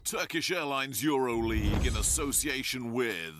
Turkish Airlines Euroleague in association with...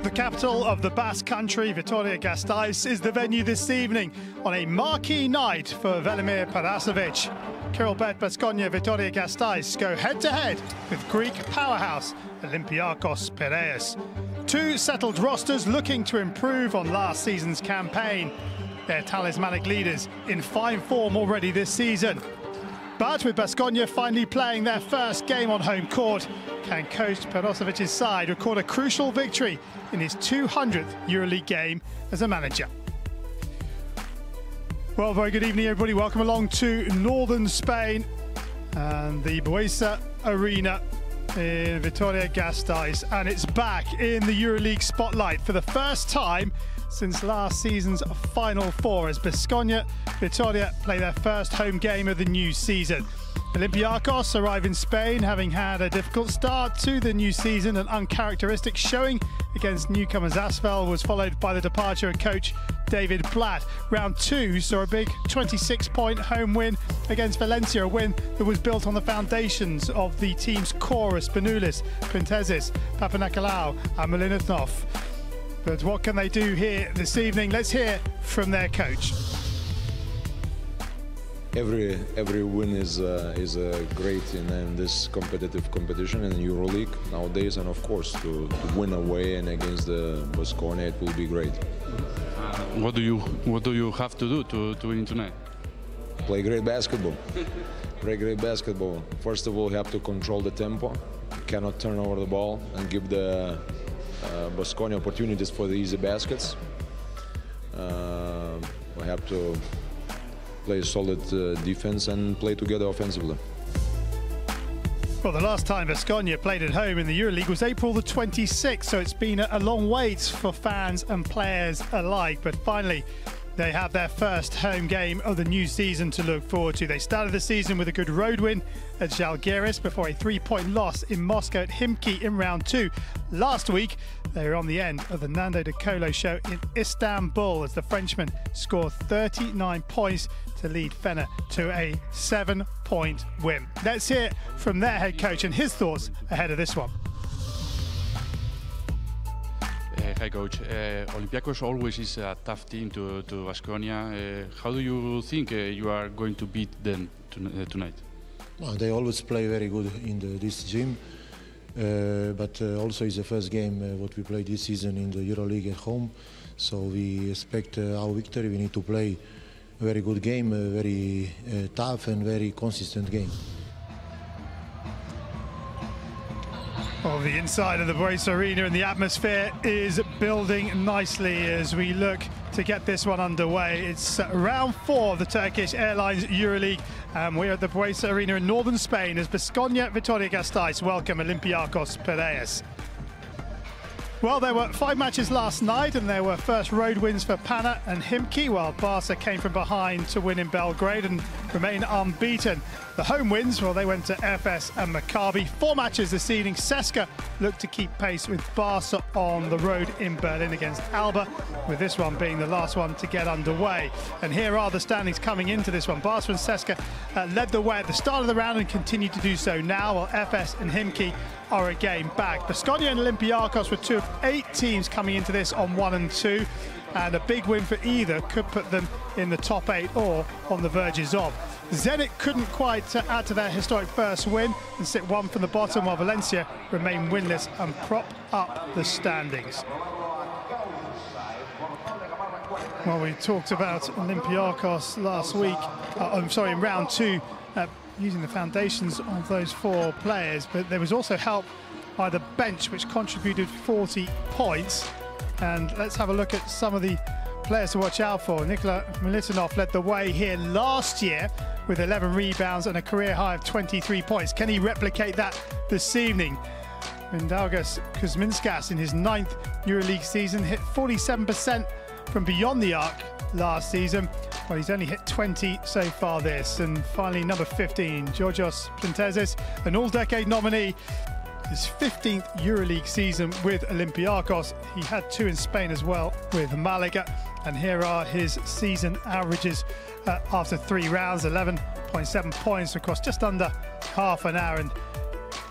The capital of the Basque country, Vitoria-Gasteiz, is the venue this evening on a marquee night for Velimir Parasovic. Kirillbet Baskonia Vitoria-Gasteiz go head-to-head with Greek powerhouse Olympiacos Piraeus. Two settled rosters looking to improve on last season's campaign. They're talismanic leaders in fine form already this season. But with Baskonia finally playing their first game on home court, can coach Parasovic's side record a crucial victory in his 200th Euroleague game as a manager? Well, very good evening, everybody. Welcome along to northern Spain and the Buesa Arena in Vitoria-Gasteiz. And it's back in the Euroleague spotlight for the first time since last season's Final Four, as Baskonia Vitoria play their first home game of the new season. Olympiacos arrive in Spain having had a difficult start to the new season. An uncharacteristic showing against newcomers Asvel was followed by the departure of coach David Blatt. Round two saw a big 26-point home win against Valencia, a win that was built on the foundations of the team's core: Spanoulis, Printezis, Papanikolaou and Milinov. But what can they do here this evening? Let's hear from their coach. Every win is great in this competitive competition in Euroleague nowadays, and of course to win away and against the Baskonia, it will be great. What do you have to do to win tonight? Play great basketball. Play great basketball. First of all, you have to control the tempo. You cannot turn over the ball and give the Baskonia opportunities for the easy baskets. We have to play solid defense and play together offensively. Well, the last time Baskonia played at home in the Euroleague was April the 26th, so it's been a long wait for fans and players alike. But finally, they have their first home game of the new season to look forward to. They started the season with a good road win at Žalgiris before a 3-point loss in Moscow at Khimki in round two. Last week, they were on the end of the Nando De Colo show in Istanbul as the Frenchman scored 39 points to lead Fener to a 7-point win. Let's hear from their head coach and his thoughts ahead of this one. Hi, coach. Olympiacos always is a tough team to Baskonia. How do you think you are going to beat them tonight? Well, they always play very good in this gym, but also it's the first game what we play this season in the Euroleague at home. So we expect our victory. We need to play a very good game, a very tough and very consistent game. Well, the inside of the Buesa Arena and the atmosphere is building nicely as we look to get this one underway. It's round four of the Turkish Airlines Euroleague. We're at the Buesa Arena in northern Spain as Baskonia Vitoria-Gasteiz welcome Olympiacos Piraeus. Well, there were 5 matches last night and there were first road wins for Pana and Khimki, while Barca came from behind to win in Belgrade and remain unbeaten. The home wins, well, they went to FS and Maccabi. 4 matches this evening. CSKA looked to keep pace with Barca on the road in Berlin against Alba, with this one being the last one to get underway. And here are the standings coming into this one. Barca and CSKA led the way at the start of the round and continue to do so now, while FS and Khimki are a game back. Baskonia and Olympiacos were 2 of 8 teams coming into this on 1 and 2, and a big win for either could put them in the top 8 or on the verges of. Zenit couldn't quite add to their historic first win and sit 1 from the bottom, while Valencia remain winless and prop up the standings. Well, we talked about Olympiacos last week, in round 2, using the foundations of those 4 players, but there was also help by the bench, which contributed 40 points. And let's have a look at some of the players to watch out for. Nikola Milutinov led the way here last year with 11 rebounds and a career high of 23 points. Can he replicate that this evening? Mindaugas Kuzminskas in his 9th Euroleague season hit 47% from beyond the arc last season. Well, he's only hit 20 so far this. And finally, number 15, Georgios Plintezis, an all-decade nominee. His 15th Euroleague season with Olympiacos. He had 2 in Spain as well with Malaga. And here are his season averages after 3 rounds. 11.7 points across just under half an hour and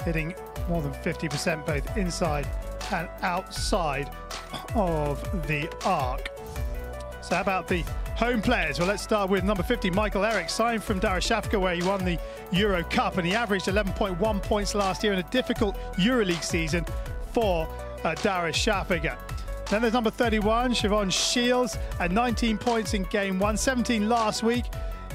hitting more than 50% both inside and outside of the arc. So how about the home players? Well, let's start with number 50, Michael Eric, signed from Darüşşafaka, where he won the Euro Cup, and he averaged 11.1 points last year in a difficult Euroleague season for Darüşşafaka. Then there's number 31, Siobhan Shields, at 19 points in game 1, 17 last week.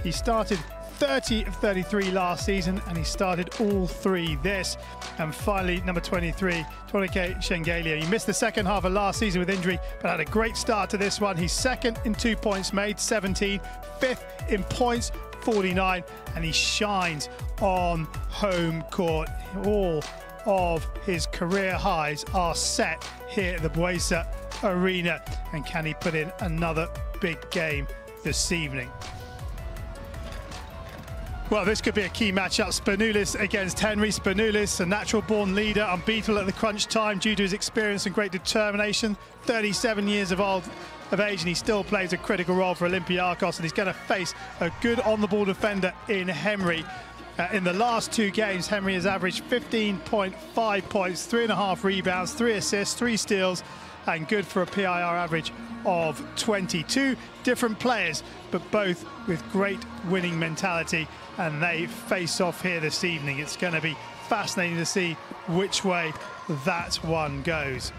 He started 30 of 33 last season, and he started all 3 this. And finally, number 23, Tonike Shengelia. He missed the second half of last season with injury, but had a great start to this one. He's 2nd in 2 points made, 17, 5th in points, 49, and he shines on home court. All of his career highs are set here at the Buesa Arena. And can he put in another big game this evening? Well, this could be a key matchup. Spanoulis against Henry. Spanoulis, a natural-born leader, unbeatable at the crunch time due to his experience and great determination. 37 years of age, and he still plays a critical role for Olympiacos, and he's going to face a good on-the-ball defender in Henry. In the last 2 games, Henry has averaged 15.5 points, 3.5 rebounds, 3 assists, 3 steals, and good for a PIR average of 22. Different players, but both with great winning mentality, and they face off here this evening. It's going to be fascinating to see which way that one goes.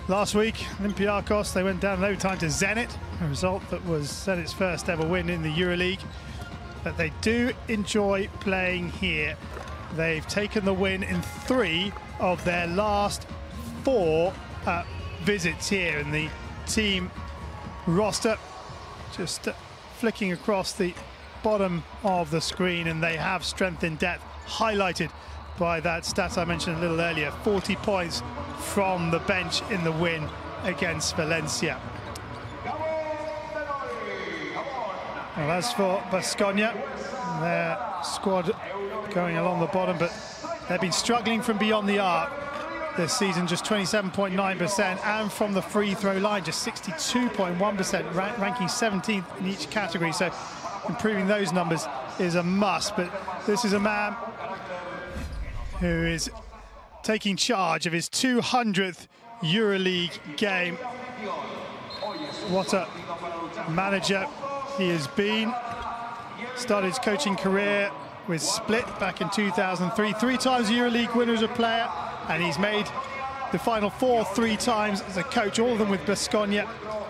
Last week, Olympiacos, they went down in overtime to Zenit, a result that was Zenit's first ever win in the Euroleague. But they do enjoy playing here. They've taken the win in 3 of their last 4 visits here, in the team roster just flicking across the bottom of the screen, and they have strength in depth, highlighted by that stat I mentioned a little earlier, 40 points from the bench in the win against Valencia. Well, as for Baskonia, their squad going along the bottom, but they've been struggling from beyond the arc this season, just 27.9%, and from the free throw line, just 62.1%, ranking 17th in each category. So improving those numbers is a must. But this is a man who is taking charge of his 200th Euroleague game. What a manager he has been. Started his coaching career with Split back in 2003. 3 times Euroleague winner as a player, and he's made the Final Four 3 times as a coach, all of them with Baskonia.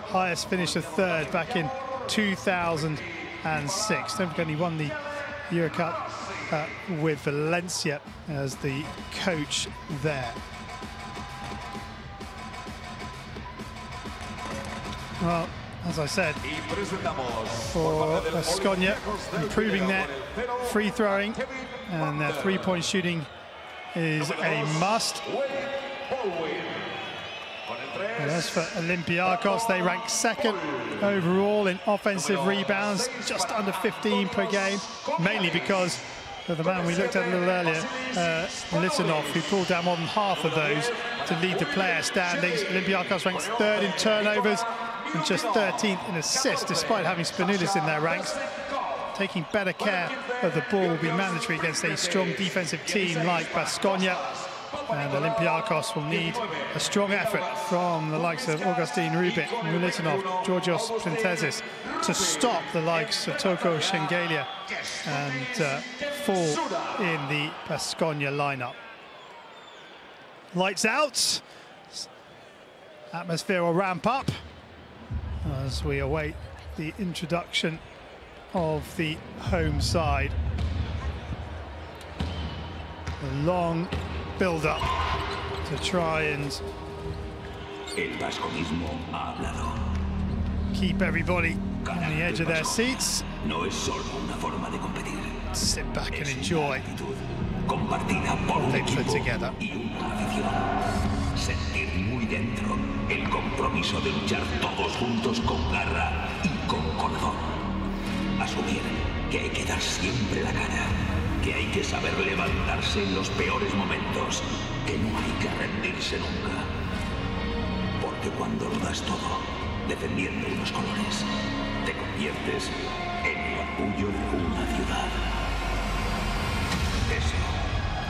Highest finish of 3rd back in 2006. Don't forget he won the Euro Cup with Valencia as the coach there. Well, as I said, for Baskonia, improving their free throwing, and their 3-point shooting is a must. And as for Olympiacos, they rank 2nd overall in offensive rebounds, just under 15 per game, mainly because of the man we looked at a little earlier, Litanov, who pulled down more than half of those to lead the player standings. Olympiacos ranks 3rd in turnovers and just 13th in assists, despite having Spanoulis in their ranks. Taking better care of the ball will be mandatory against a strong defensive team like Baskonia. And Olympiacos will need a strong effort from the likes of Augustin Rubit, Militinov, Georgios Plintezis to stop the likes of Toko Shengelia and fall in the Baskonia lineup. Lights out. Atmosphere will ramp up as we await the introduction of the home side. A long build-up to try and keep everybody on the edge of their seats. No es solo una forma de competir. Sit back and enjoy compartida por what they put together. Y una afición. Sentir muy dentro el compromiso de luchar todos juntos con garra y con corazón. Asumir que hay que dar siempre la cara, que hay que saber levantarse en los peores momentos, que no hay que rendirse nunca. Porque cuando lo das todo, defendiendo unos colores, te conviertes en el orgullo de una ciudad.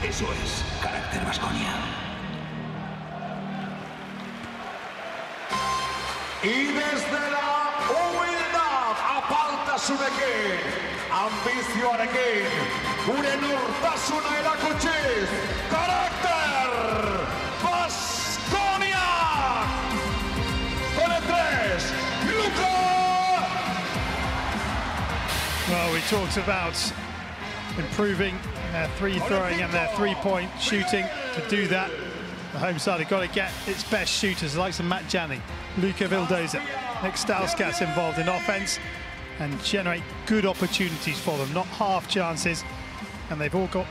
Eso es carácter Baskonia. Y desde la humildad aparta su nequén, ambizioarekin, gure nortasuna erakutsiz, carácter Baskonia. Con el 3, Luka. Well, we talked about improving their free throwing and their three-point shooting. To do that, the home side have got to get its best shooters, like Matt Janning, Luka Vildoza, Nick Stauskas involved in offense, and generate good opportunities for them, not half chances. And they've also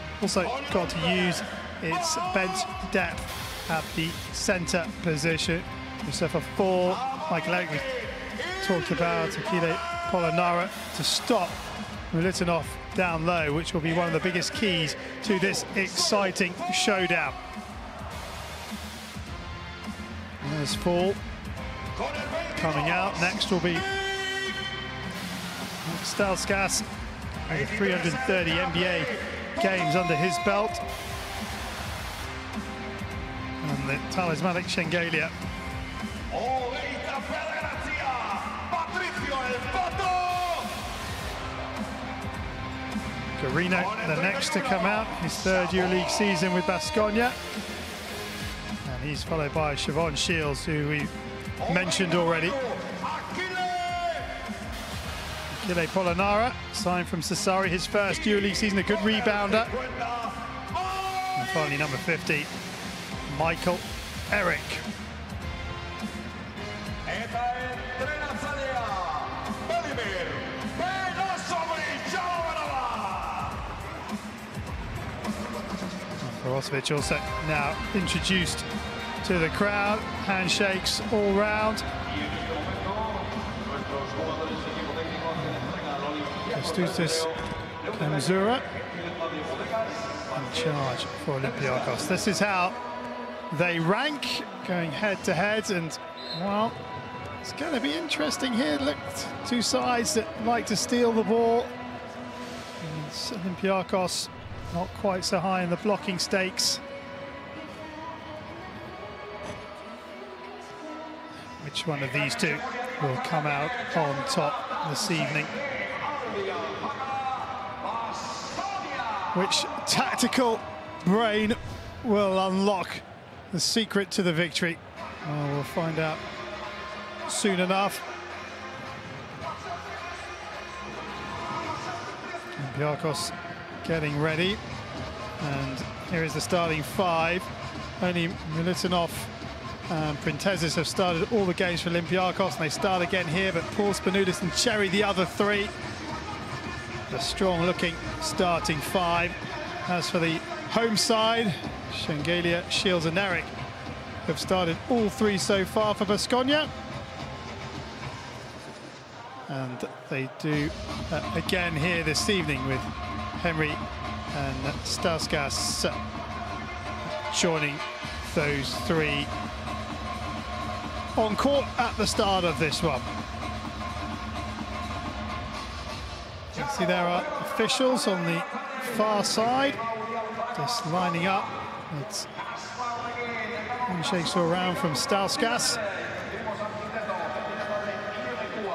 got to use its bench depth at the centre position. So for 4, Michael Eric, we talked about Akile Polonara to stop Militinov down low, which will be one of the biggest keys to this exciting showdown. There's Fall coming out. Next will be Stauskas, with 330 NBA games under his belt. And the talismanic Shengelia. Garino, the next to come out, his 3rd Euroleague season with Baskonia. And he's followed by Siobhan Shields, who we mentioned already. Akile Polonara, signed from Sassari, his 1st Euroleague season, a good rebounder. And finally, number 50, Michael Eric. Brozovic also now introduced to the crowd. Handshakes all round. Kostas Kamzura in charge for Olympiacos. This is how they rank, going head to head, and well, it's going to be interesting here. Look, two sides that like to steal the ball. And Olympiacos not quite so high in the blocking stakes. Which one of these two will come out on top this evening? Which tactical brain will unlock the secret to the victory? Well, we'll find out soon enough. Olympiacos getting ready, and here is the starting 5. Only Militinov and Printezis have started all the games for Olympiacos, and they start again here, but Paul Spanoulis and Cherry the other 3. A strong-looking starting 5. As for the home side, Shengelia, Shields and Eric have started all 3 so far for Baskonia. And they do again here this evening with Henry and Stauskas joining those 3 on court at the start of this one. You can see there are officials on the far side, just lining up. It's handshakes all around from Stauskas.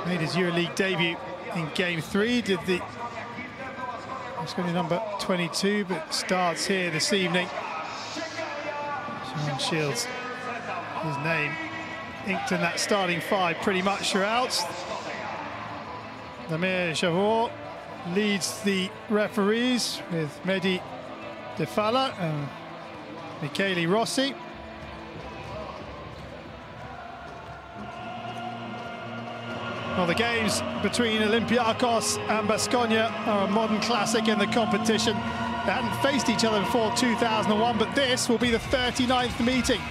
Made his Euroleague debut in Game 3, did the Baskonia number 22, but starts here this evening. Siobhan Shields, his name inked in that starting 5 pretty much throughout. Damir Javor leads the referees with Mehdi Defala and Michele Rossi. Well, the games between Olympiacos and Baskonia are a modern classic in the competition. They hadn't faced each other before 2001, but this will be the 39th meeting.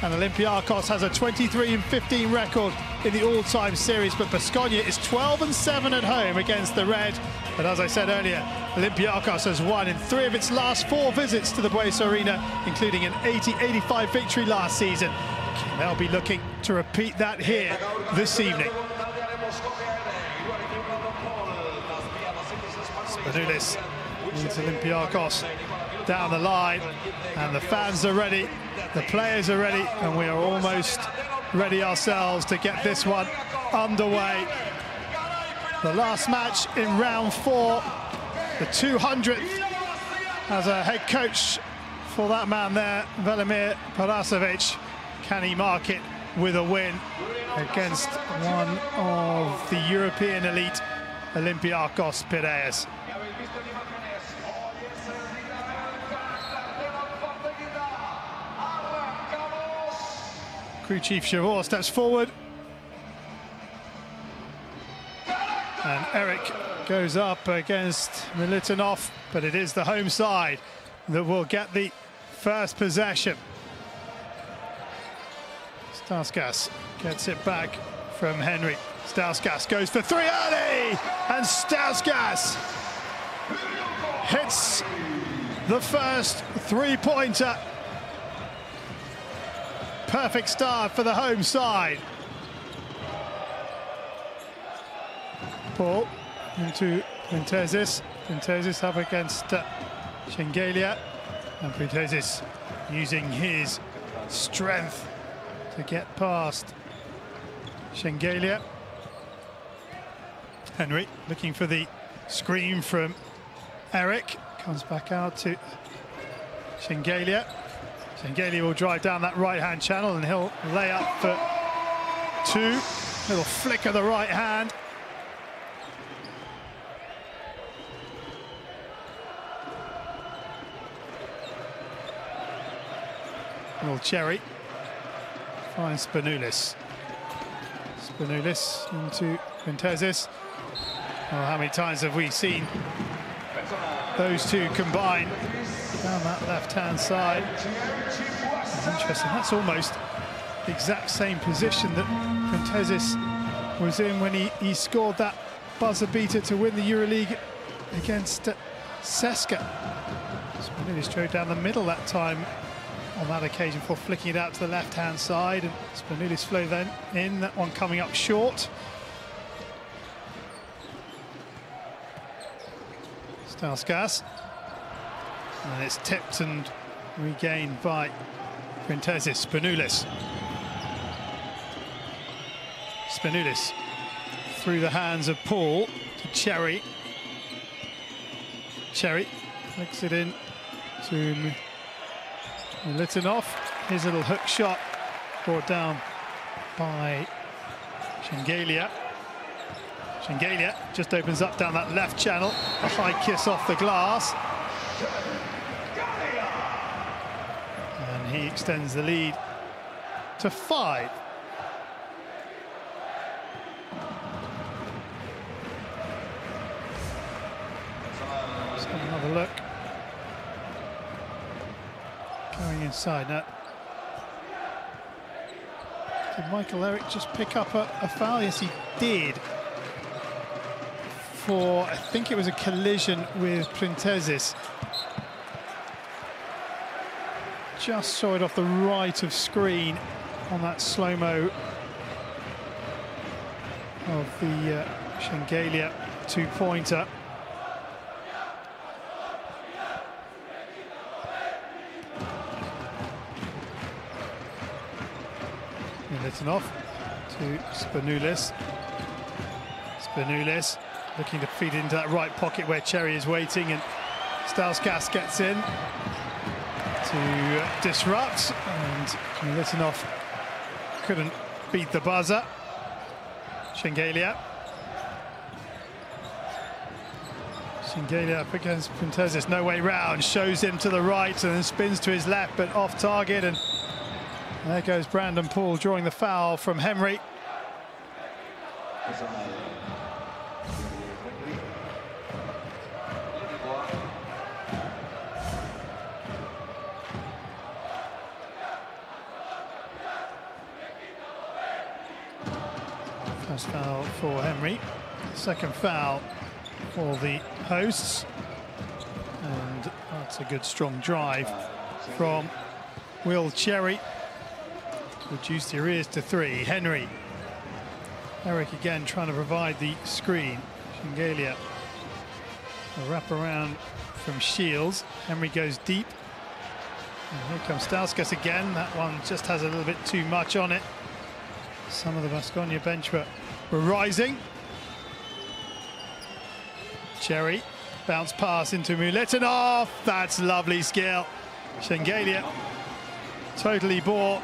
And Olympiacos has a 23-15 record in the all-time series, but Baskonia is 12-7 at home against the Red. But as I said earlier, Olympiacos has won in 3 of its last 4 visits to the Buesa Arena, including an 80-85 victory last season. They'll be looking to repeat that here this evening. Spanoulis leads Olympiacos down the line, and the fans are ready, the players are ready, and we are almost ready ourselves to get this one underway. The last match in round 4, the 200th, as a head coach for that man there, Velimir Parasovic. Can he mark it with a win against one of the European elite, Olympiacos Piraeus? Crew Chief Shavor steps forward. And Eric goes up against Militinov, but it is the home side that will get the first possession. Stauskas gets it back from Henry. Stauskas goes for 3 early, and Stauskas hits the first 3-pointer. Perfect start for the home side. Paul into Printezis. Printezis up against Shengelia, and Printezis using his strength to get past Shengelia. Henry looking for the screen from Eric. Comes back out to Shengelia. Shengelia will drive down that right-hand channel, and he'll lay up for 2. Little flick of the right hand. Little cherry. Finds Spanoulis. Spanoulis into Printezis. Well, how many times have we seen those two combine down that left-hand side? Interesting. That's almost the exact same position that Printezis was in when he scored that buzzer beater to win the Euroleague against Ceska. Spanoulis drove down the middle that time on that occasion for flicking it out to the left-hand side, and Spanoulis flow then in, that one coming up short. Stauskas, and it's tipped and regained by Printezis. Spanoulis. Spanoulis through the hands of Paul to Cherry. Cherry flicks it in to Militinov. His little hook shot brought down by Shengelia. Shengelia just opens up down that left channel. A high kiss off the glass. And he extends the lead to 5. Let's have another look. Going inside now. Did Michael Eric just pick up a foul? Yes, he did. For, I think it was a collision with Printezis. Just saw it off the right of screen on that slow-mo of the Shengelia 2-pointer. Militinov to Spanoulis. Spanoulis looking to feed into that right pocket where Cherry is waiting, and Stauskas gets in to disrupt, and Militinov couldn't beat the buzzer. Shengelia. Shengelia up against Printezis, no way round, shows him to the right and then spins to his left, but off target, and there goes Brandon Paul drawing the foul from Henry. First foul for Henry, second foul for the hosts, and that's a good strong drive from Will Cherry to reduce the arrears to 3. Henry. Eric again trying to provide the screen. Shengelia. A wrap around from Shields. Henry goes deep. And here comes Stauskas again. That one just has a little bit too much on it. Some of the Baskonia bench were rising. Cherry. Bounce pass into Mulitinov. That's lovely skill. Shengelia totally bought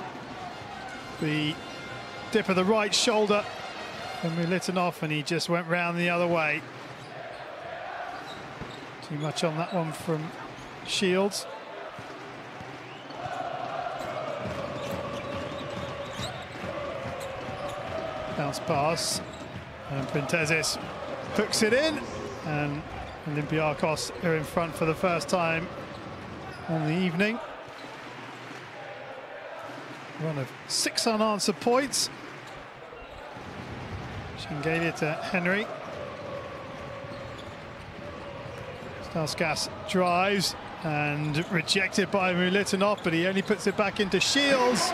the dip of the right shoulder from Mulitinov, and he just went round the other way. Too much on that one from Shields. Bounce pass, and Printezis hooks it in, and Olympiacos are in front for the first time on the evening. Run of 6 unanswered points. Shengelia to Henry. Stauskas drives and rejected by Mulitinov, but he only puts it back into Shields.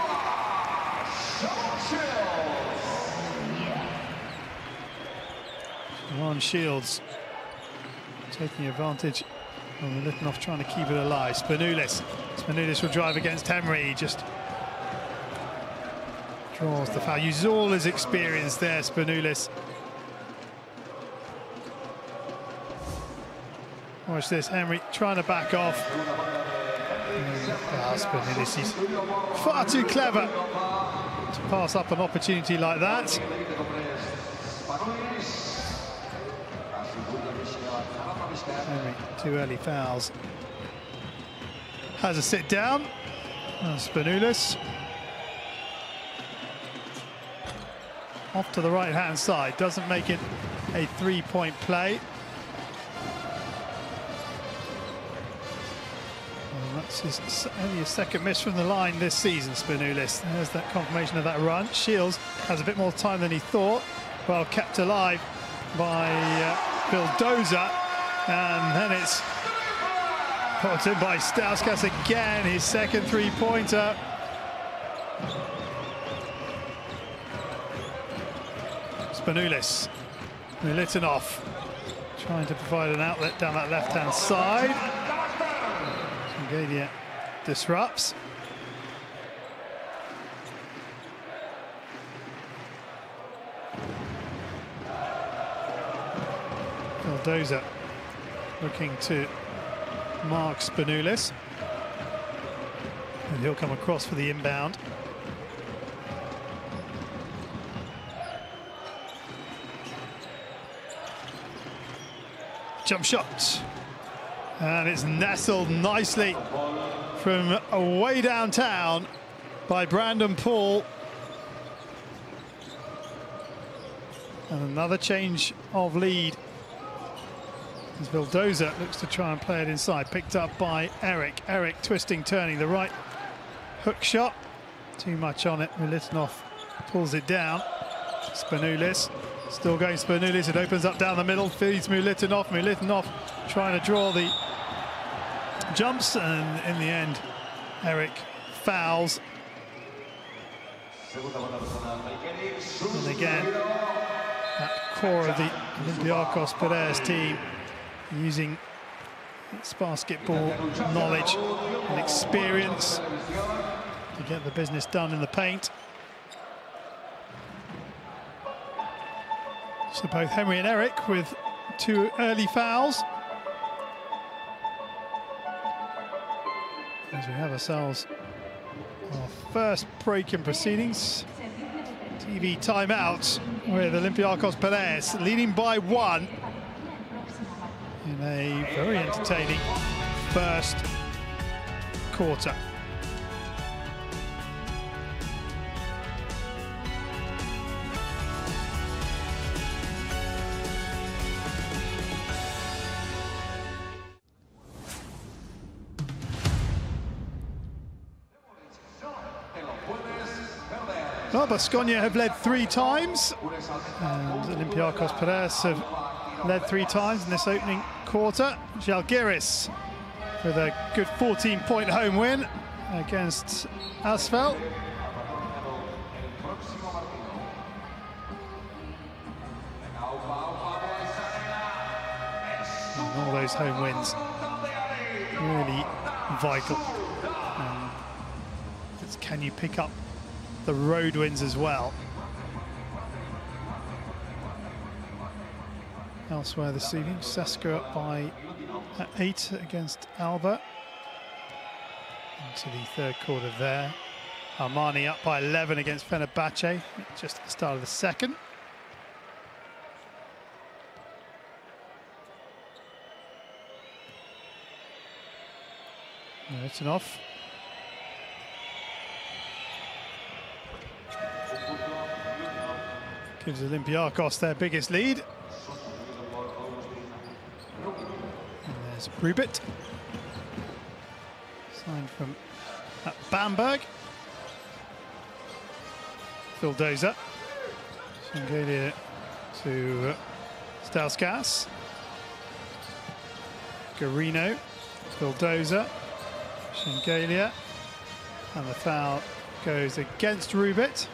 Ron Shields taking advantage of Mulitinov trying to keep it alive. Spanoulis will drive against Henry, just draws the foul. Uses all his experience there, Spanoulis. Watch this, Henry trying to back off. Spanoulis, he's far too clever to pass up an opportunity like that. Henry, 2 early fouls. Has a sit down. Spanoulis. Off to the right-hand side, doesn't make it a 3-point play. And that's only his second miss from the line this season, Spanoulis. There's that confirmation of that run. Shields has a bit more time than he thought. Well kept alive by Vildoza. And then it's put in by Stauskas again, his second 3-pointer. Spanoulis, Mulitinov trying to provide an outlet down that left-hand side. Shengelia disrupts. Vildoza looking to mark Spanoulis, and he'll come across for the inbound. Jump shot, and it's nestled nicely from way downtown by Brandon Paul. And another change of lead as Vildoza looks to try and play it inside, picked up by Eric. Eric twisting, turning, the right hook shot, too much on it. Mulitinov pulls it down. Spanoulis, still going Spanoulis, it opens up down the middle, feeds Mulitinov. Mulitinov trying to draw the jumps, and in the end, Eric fouls. And again, that core of the Olympiacos Piraeus team using its basketball knowledge and experience to get the business done in the paint. So both Henry and Eric with 2 early fouls. As we have ourselves our first break in proceedings. TV timeout with Olympiacos Piraeus leading by 1 in a very entertaining first quarter. Well, Baskonia have led 3 times, and Olympiacos Perez have led 3 times in this opening quarter. Žalgiris with a good 14-point home win against Asvel. And all those home wins really vital. Can you pick up the road wins as well? Elsewhere this evening, Seska up by 8 against Alba. Into the third quarter there. Armani up by 11 against Fenerbahce, just at the start of the second. Milutinov. Gives Olympiacos their biggest lead. And there's Rubit. Signed from Bamberg. Vildoza. Shengelia to Stauskas. Garino. Vildoza. Shengelia. And the foul goes against Rubit.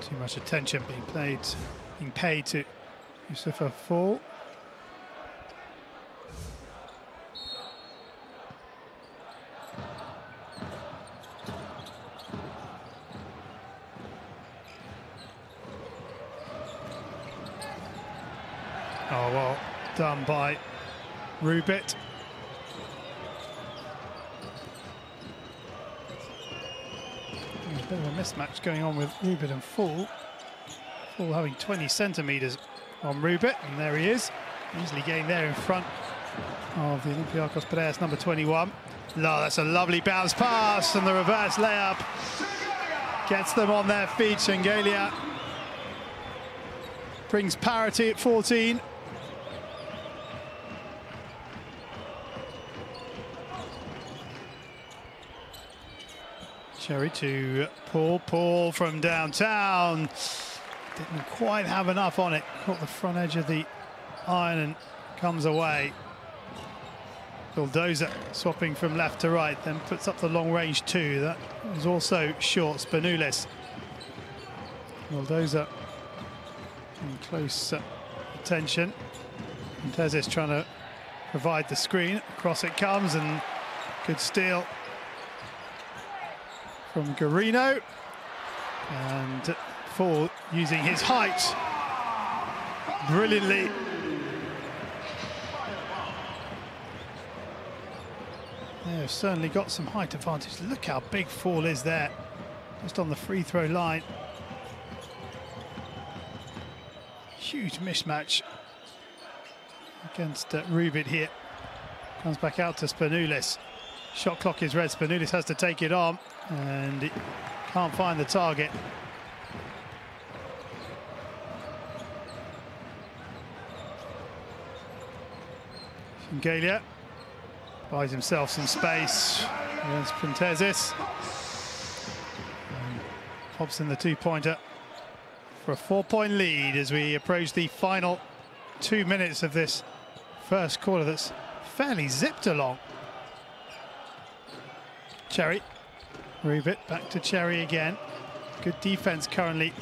Too much attention being paid to Yusufa Fall. Oh, well done by Rubit. A bit of a mismatch going on with Rubit and Fall. Fall having 20 centimetres on Rubit, and there he is, easily getting there in front of the Olympiacos Perez, number 21. No, that's a lovely bounce pass, and the reverse layup gets them on their feet. Shengelia brings parity at 14. Cherry to Paul from downtown. Didn't quite have enough on it. Caught the front edge of the iron and comes away. Vildoza swapping from left to right, then puts up the long range 2. That is also short. Spanoulis. Vildoza in close attention. And Tezis trying to provide the screen. Across it comes, and good steal from Garino, and Fall using his height brilliantly. They've certainly got some height advantage. Look how big Fall is there, just on the free throw line. Huge mismatch against Rubit here. Comes back out to Spanoulis. Shot clock is red. Spanoulis has to take it on, and he can't find the target. Shengelia buys himself some space against Printezis. Pops in the 2-pointer for a 4-point lead as we approach the final 2 minutes of this first quarter that's fairly zipped along. Cherry, Rubit back to Cherry again. Good defense currently.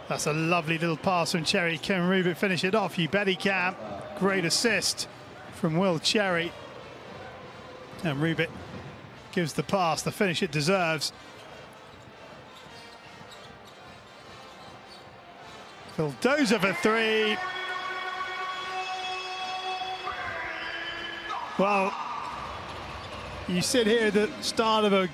That's a lovely little pass from Cherry. Can Rubit finish it off? You bet he can. Great assist from Will Cherry. And Rubit gives the pass, the finish it deserves. Vildoza for 3. Well, you sit here at the start of a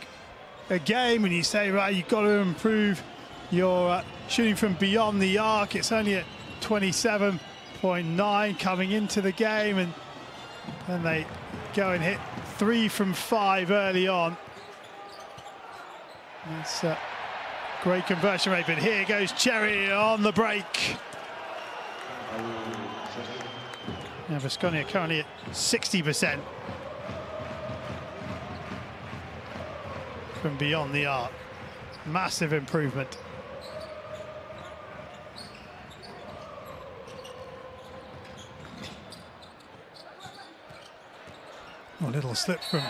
game and you say, right, you've got to improve your shooting from beyond the arc. It's only at 27.9 coming into the game, and then they go and hit 3 from 5 early on. That's a great conversion rate, but here goes Cherry on the break. Now Baskonia currently at 60%. from beyond the arc. Massive improvement. A little slip from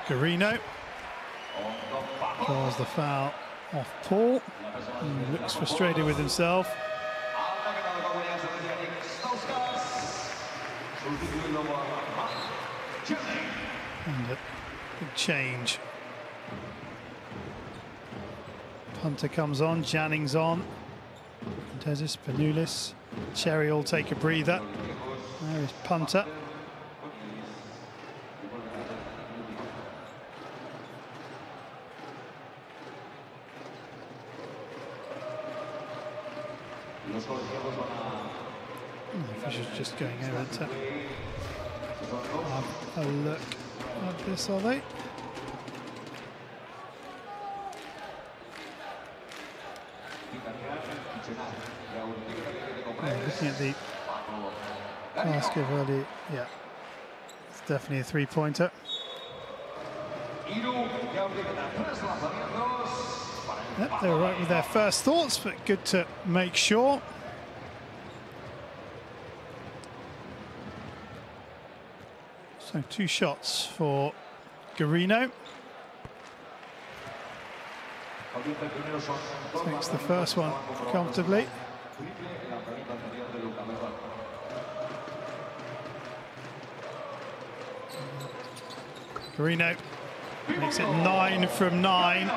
Garino. Draws the foul off Paul. He looks frustrated with himself. And a big change. Punter comes on, Janning's on. Tezis, Panoulis, Cherry all take a breather. There is Punter. The officials just going over to have a look at this, are they? Looking at the basket early, yeah, it's definitely a three-pointer. Yep, they were right with their first thoughts, but good to make sure. So 2 shots for Garino. Takes the first one comfortably. Garino makes it 9 from 9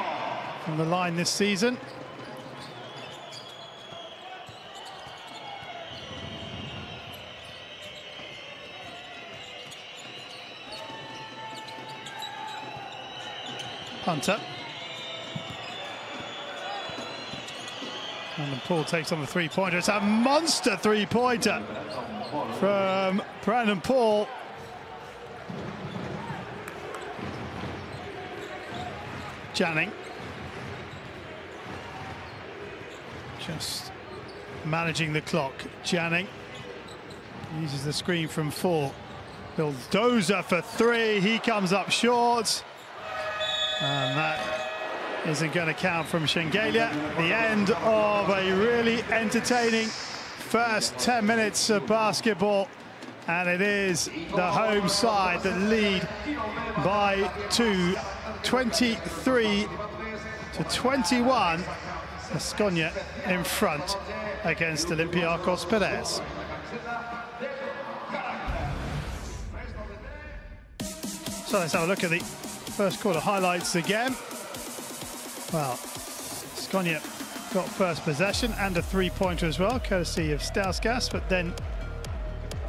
from the line this season. Punter. And Paul takes on the three-pointer. It's a monster three-pointer from Brandon Paul. Janning. Just managing the clock. Janning uses the screen from 4. Bulldozer for 3. He comes up short. And that isn't going to count from Shengelia. The end of a really entertaining first 10 minutes of basketball. And it is the home side that lead by 2, 23 to 21. Baskonia in front against Olympiacos Piraeus. So let's have a look at the first quarter highlights again. Well, Baskonia got first possession and a three-pointer as well, courtesy of Stauskas, but then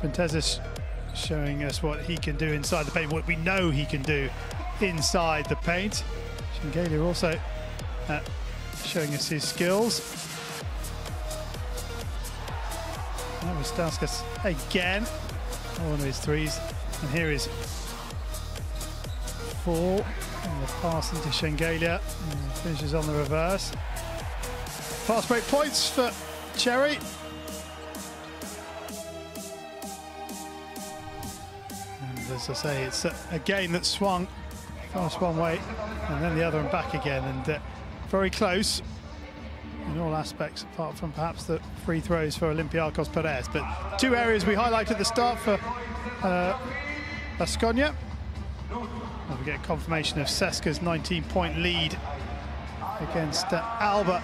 Fentezis showing us what he can do inside the paint, what we know he can do inside the paint. Shengelia also showing us his skills. That was Stauskas again, one of his threes, and here is 4, and the pass into Shengelia, and finishes on the reverse. Fast break points for Cherry. And as I say, it's a game that swung first one way and then the other and back again, and very close in all aspects, apart from perhaps the free throws for Olympiacos Piraeus. But 2 areas we highlight at the start for Baskonia. And we get confirmation of Ceska's 19-point lead against Alba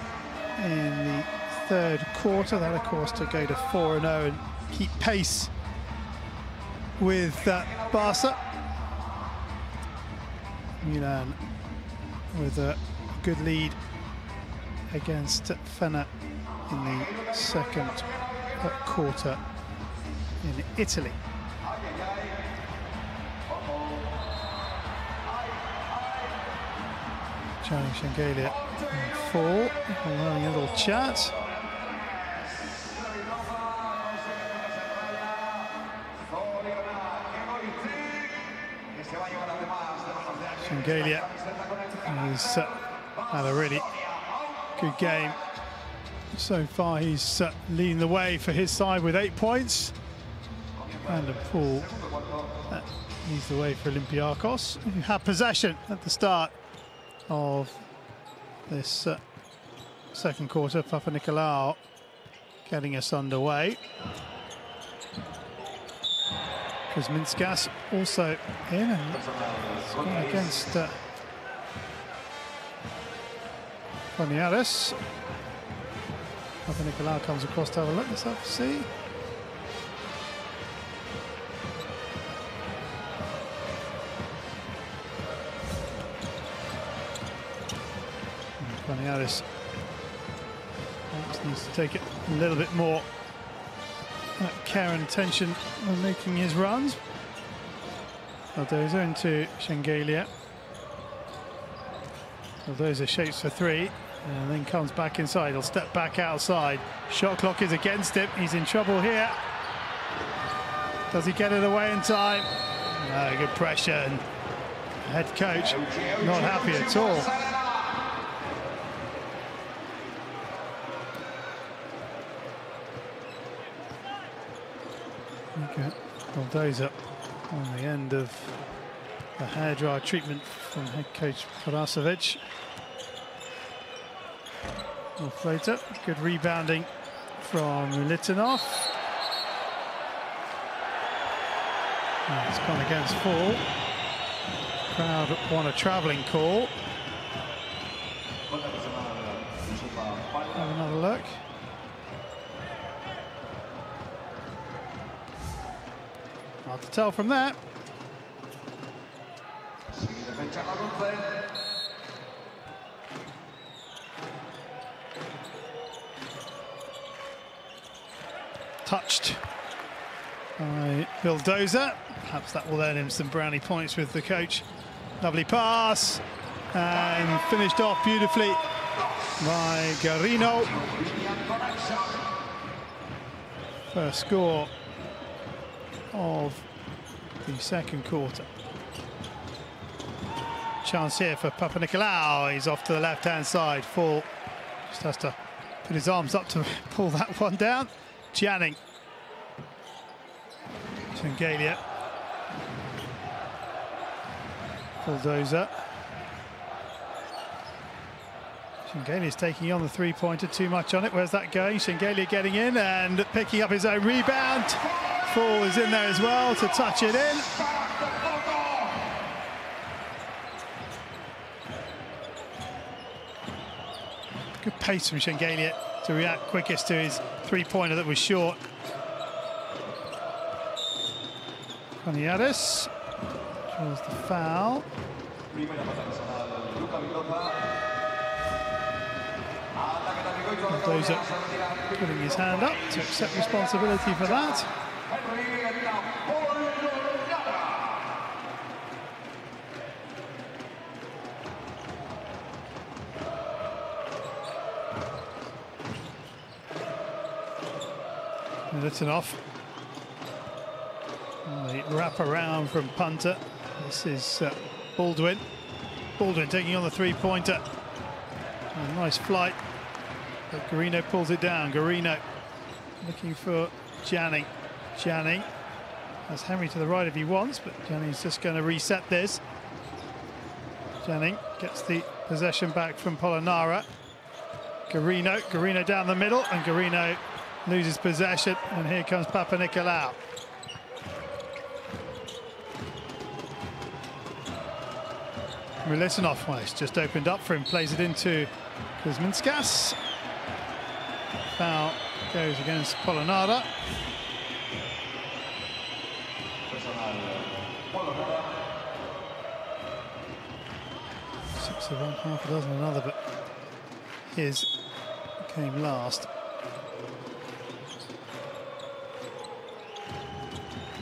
in the 3rd quarter. That, of course, to go to 4-0 and keep pace with Barca. Milan with a good lead against Fena in the 2nd quarter in Italy. Showing Shengelia 4, and having a little chat. Shengelia has had a really good game so far. He's leading the way for his side with 8 points. And Paul leads the way for Olympiacos, who had possession at the start of this second quarter. Papanikolaou getting us underway. Kuzminskas also in and going against Poniaris. Papanikolaou comes across to have a look. Let's have a see. Poniaris needs to take it a little bit more care and attention when making his runs. Aldoza into Shengelia. Aldoza shapes for three and then comes back inside. He'll step back outside. Shot clock is against him. He's in trouble here. Does he get it away in time? No, good pressure, and the head coach not happy at all. Aldoza on the end of the hairdryer treatment from head coach Karasovic. Floater, good rebounding from Militinov. It's gone against Fall. Crowd want a travelling call. Have another look. Hard to tell from that. Touched by Vildoza. Perhaps that will earn him some brownie points with the coach. Lovely pass and finished off beautifully by Garino. First score of the second quarter. Chance here for Papanikolaou. He's off to the left-hand side. Fall just has to put his arms up to pull that one down. Janning. Shengelia. Bulldozer. Shengelia's taking on the three-pointer, too much on it. Where's that going? Shengelia getting in and picking up his own rebound. Fall is in there as well to touch it in. Good pace from Shengelia to react quickest to his three-pointer that was short. Poniaris draws the foul. Aldoza putting his hand up to accept responsibility for that. Militinov. The wrap around from punter. This is Baldwin. Baldwin taking on the three-pointer. A nice flight, but Garino pulls it down. Garino looking for Janning. Janning has Henry to the right if he wants, but Janning's just going to reset this. Janning gets the possession back from Polonara. Garino down the middle, and Garino loses possession, and here comes Papanikolaou. Militinov, well, it's just opened up for him, plays it into Kuzminskas. Foul goes against Polonara. Six of one, half a dozen another, but his came last.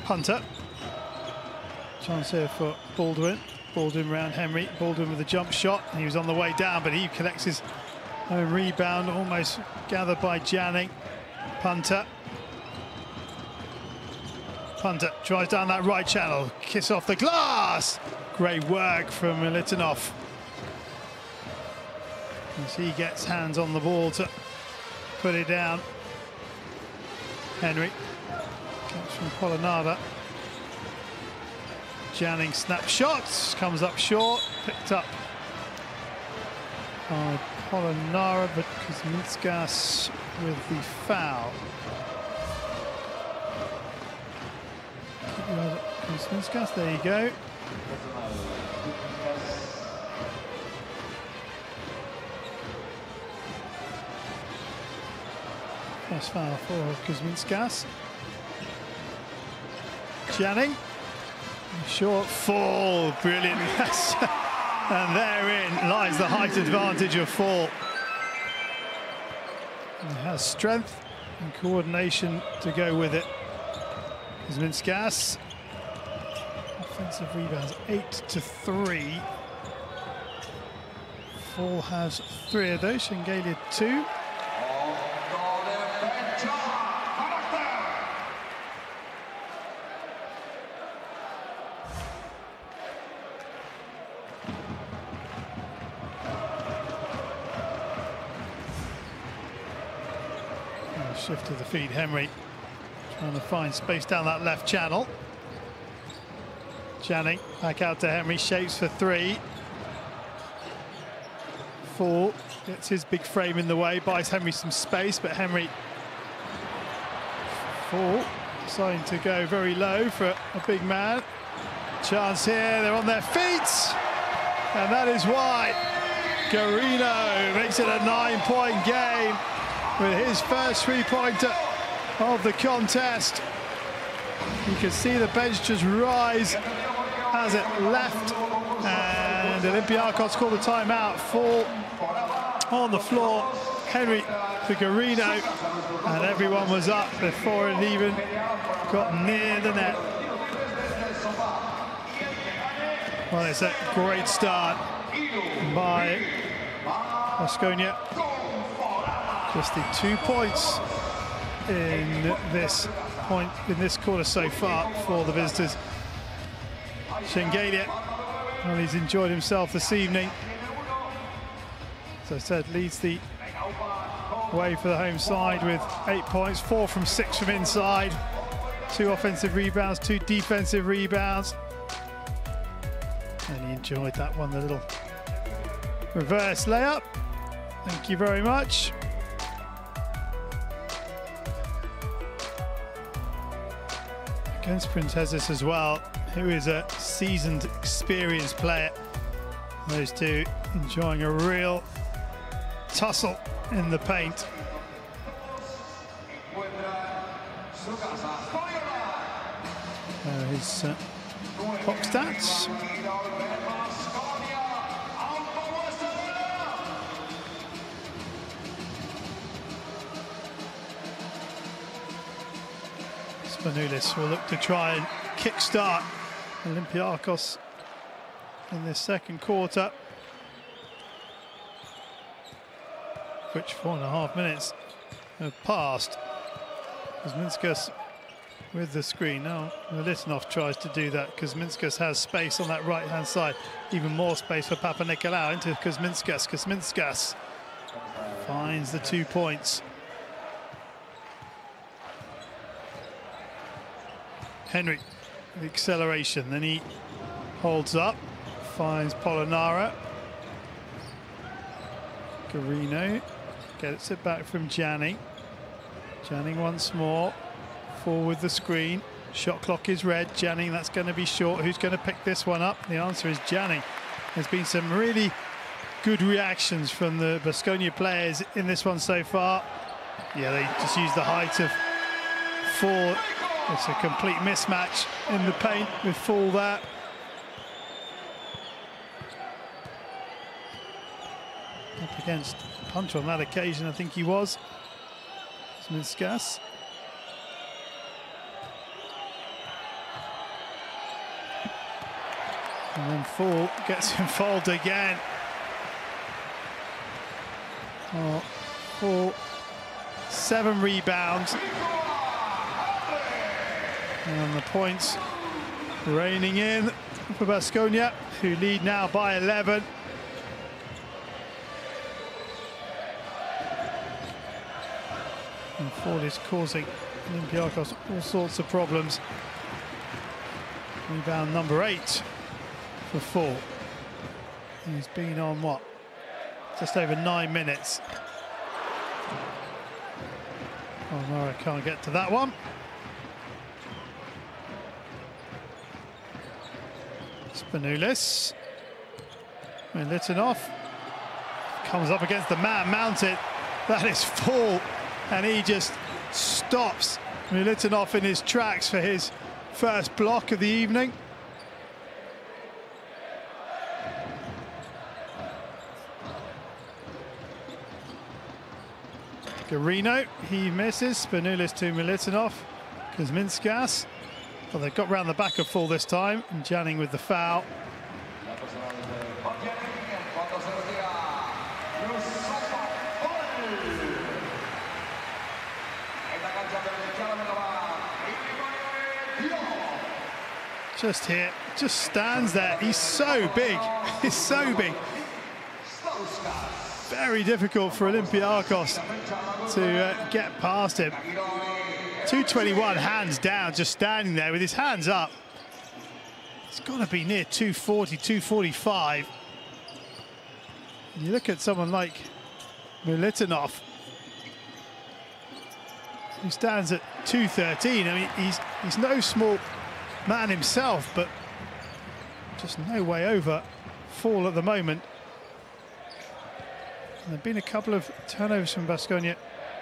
Punter. Chance here for Baldwin. Baldwin round Henry. Baldwin with a jump shot. He was on the way down, but he collects his own rebound, almost gathered by Janning. Punter. Punter tries down that right channel. Kiss off the glass. Great work from Militinov. As he gets hands on the ball to put it down. Henry. Catch from Polonara. Janning snapshots, comes up short, picked up by Polonara, but Kuzminskas with the foul. Kuzminskas, there you go. First foul for Kuzminskas. Janning. Short fall, brilliant. And therein lies the height advantage of fall. He has strength and coordination to go with it. Kuzminskas. Offensive rebounds, 8-3. Fall has 3 of those, Shengelia 2. Shift to the feed, Henry trying to find space down that left channel. Janning back out to Henry, shapes for 3. Fall gets his big frame in the way, buys Henry some space, but Henry Fall deciding to go very low for a big man. Chance here, they're on their feet, and that is why Garino makes it a 9-point game with his first 3-pointer of the contest. You can see the bench just rise as it left, and Olympiacos called a timeout. Fall on the floor, Henry for Garino, and everyone was up before it even got near the net. Well, it's a great start by Baskonia. Just the 2 points in this quarter so far for the visitors. Shengelia, well, he's enjoyed himself this evening. As I said, leads the way for the home side with 8 points, 4 from 6 from inside, 2 offensive rebounds, 2 defensive rebounds. And he enjoyed that one, the little reverse layup. Thank you very much. Against Printezis as well, who is a seasoned, experienced player. Those two enjoying a real tussle in the paint. His box stats. Spanoulis will look to try and kickstart Olympiacos in this second quarter, which 4.5 minutes have passed. Kuzminskas with the screen. Now Militinoff tries to do that. Kuzminskas has space on that right-hand side. Even more space for Papanikolaou into Kuzminskas. Kuzminskas finds the 2 points. Henry, the acceleration, then he holds up, finds Polonara. Garino gets it back from Janning. Janning once more, forward the screen. Shot clock is red. Janning, that's going to be short. Who's going to pick this one up? The answer is Janning. There's been some really good reactions from the Baskonia players in this one so far. Yeah, they just use the height of Fall. It's a complete mismatch in the paint with Fall there. Up against Punch on that occasion, I think he was. Kuzminskas. And then Fall gets involved again. Oh, Fall, 7 rebounds. And the points raining in for Baskonia, who lead now by 11. And Fall is causing Olympiacos all sorts of problems. Rebound number 8 for Fall. He's been on, what, just over 9 minutes. Oh no, I can't get to that one. Spanoulis. Militinov comes up against the man mounted. That is full, and he just stops Militinov in his tracks for his first block of the evening. Garino, he misses. Spanoulis to Militinov. Kuzminskas. Well, they've got round the back of full this time. And Janning with the foul. Just here, just stands there. He's so big. He's so big. Very difficult for Olympiacos to get past him. 221, hands down, just standing there with his hands up. It's got to be near 240, 245. And you look at someone like Militinov, who stands at 213. I mean, he's no small man himself, but just no way over fall at the moment. And there've been a couple of turnovers from Baskonia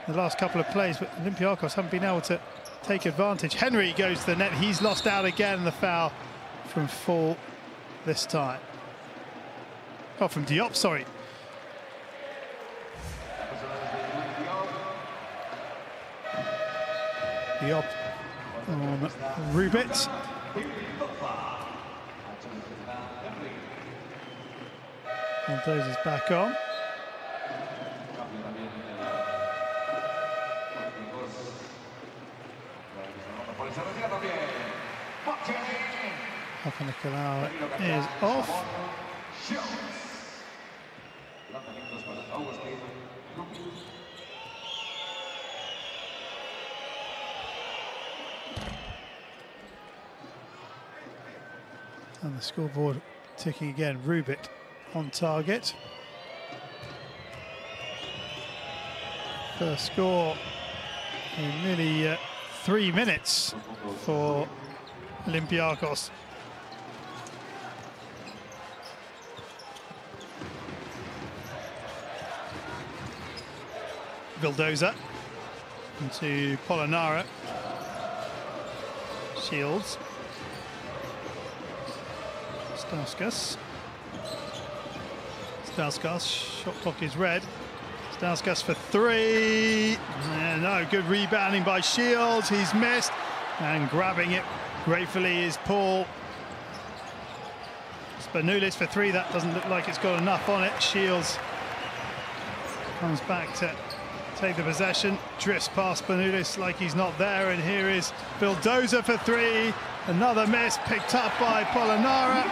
in the last couple of plays, but Olympiacos haven't been able to take advantage. Henry goes to the net. He's lost out again, the foul from full this time. Oh, from Diop, sorry. Diop on Rubit. Montes is back on. Nicolau is off. And the scoreboard ticking again. Rubit on target. First score in nearly 3 minutes for Olympiacos. Vildoza into Polonara. Shields. Stauskas. Stauskas, shot clock is red. Stauskas for three. No, good rebounding by Shields. He's missed. And grabbing it gratefully is Paul. Spanoulis for three. That doesn't look like it's got enough on it. Shields comes back to take the possession. Drifts past Spanoulis like he's not there. And here is Vildoza for three. Another miss picked up by Polonara.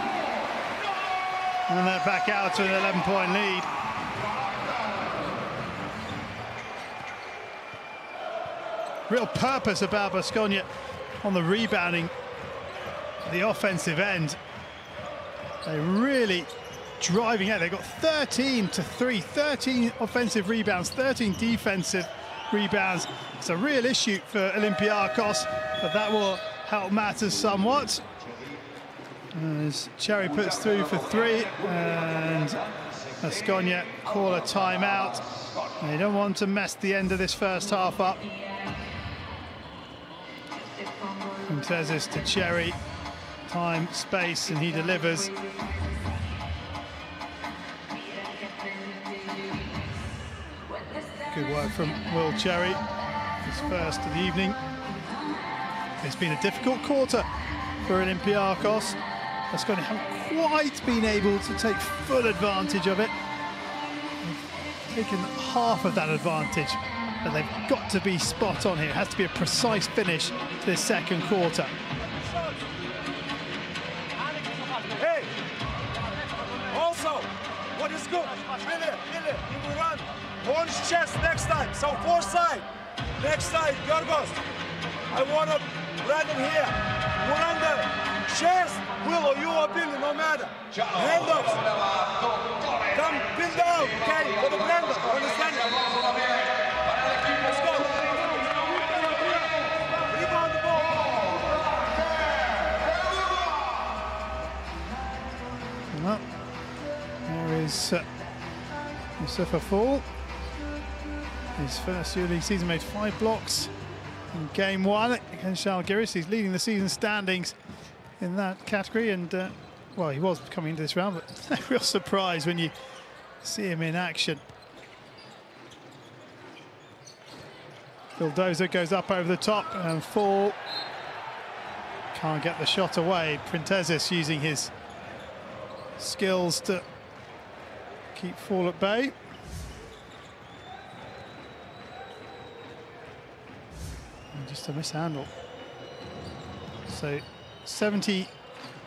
And they're back out to an 11-point lead. Real purpose about Baskonia on the rebounding, the offensive end. They're really driving out. They've got 13 to 3, 13 offensive rebounds, 13 defensive rebounds. It's a real issue for Olympiacos, but that will help matters somewhat. As Cherry puts through for three, and Baskonia call a timeout. They don't want to mess the end of this first half up. From Tezis to Cherry, time, space, and he delivers. Good work from Will Cherry, his first of the evening. It's been a difficult quarter for Olympiacos. Baskonia haven't quite been able to take full advantage of it. They've taken half of that advantage, but they've got to be spot on here. It has to be a precise finish to this second quarter. Hey! Also, what is good? Really, you will run orange chest next time. So four side. Next side, Yorgos. I want to run in here. One under. chest, Will, or you or Billy, no matter. Hand ups. Come, pin down, okay? For the blender, understand? Let's go. Rebound the ball. Well, there is Yusufa Fall. His first Euroleague season, made 5 blocks in game 1 against Žalgiris. He's leading the season standings in that category, and well, he was coming into this round, but no real surprise when you see him in action. Vildoza goes up over the top, and Fall can't get the shot away. Printezis using his skills to keep Fall at bay. And just a mishandle. So 70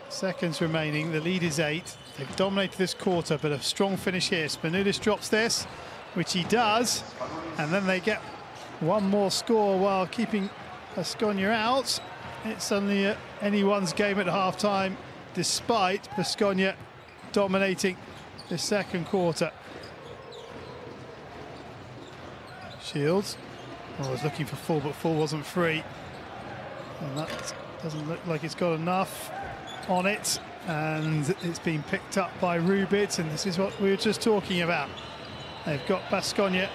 seconds remaining. The lead is 8. They've dominated this quarter, but a strong finish here. Spanoulis drops this, which he does, and then they get one more score while keeping Baskonia out. It's suddenly anyone's game at half-time, despite Baskonia dominating the second quarter. Shields was looking for Fall, but Fall wasn't free. And that doesn't look like it's got enough on it. And it's been picked up by Rubit, and this is what we were just talking about. They've got Baskonia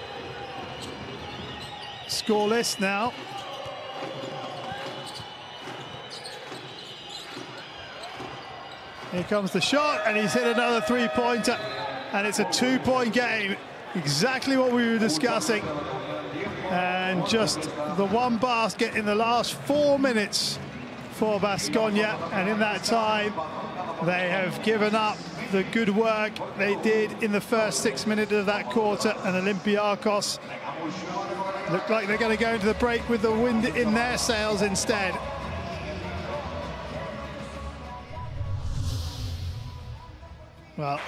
scoreless now. Here comes the shot, and he's hit another 3-pointer, and it's a 2-point game. Exactly what we were discussing. And just the one basket in the last 4 minutes for Baskonia, and in that time they have given up the good work they did in the first 6 minutes of that quarter, and Olympiacos look like they're going to go into the break with the wind in their sails instead. Well,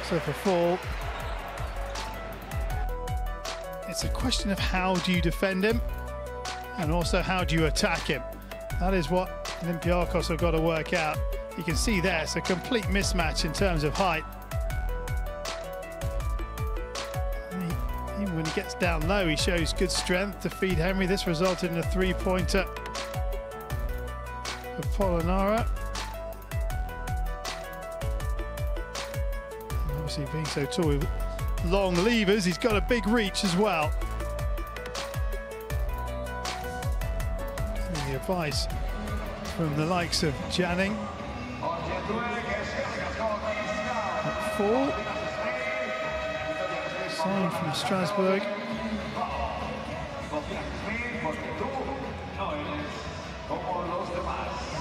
so for Fall, it's a question of how do you defend him, and also how do you attack him. That is what Olympiacos have got to work out. You can see there, it's a complete mismatch in terms of height. Even when he gets down low, he shows good strength to feed Henry. This resulted in a 3-pointer for Polonara. Obviously, being so tall with long levers, he's got a big reach as well. And the advice from the likes of Janning. At Fall. Sign from Strasbourg.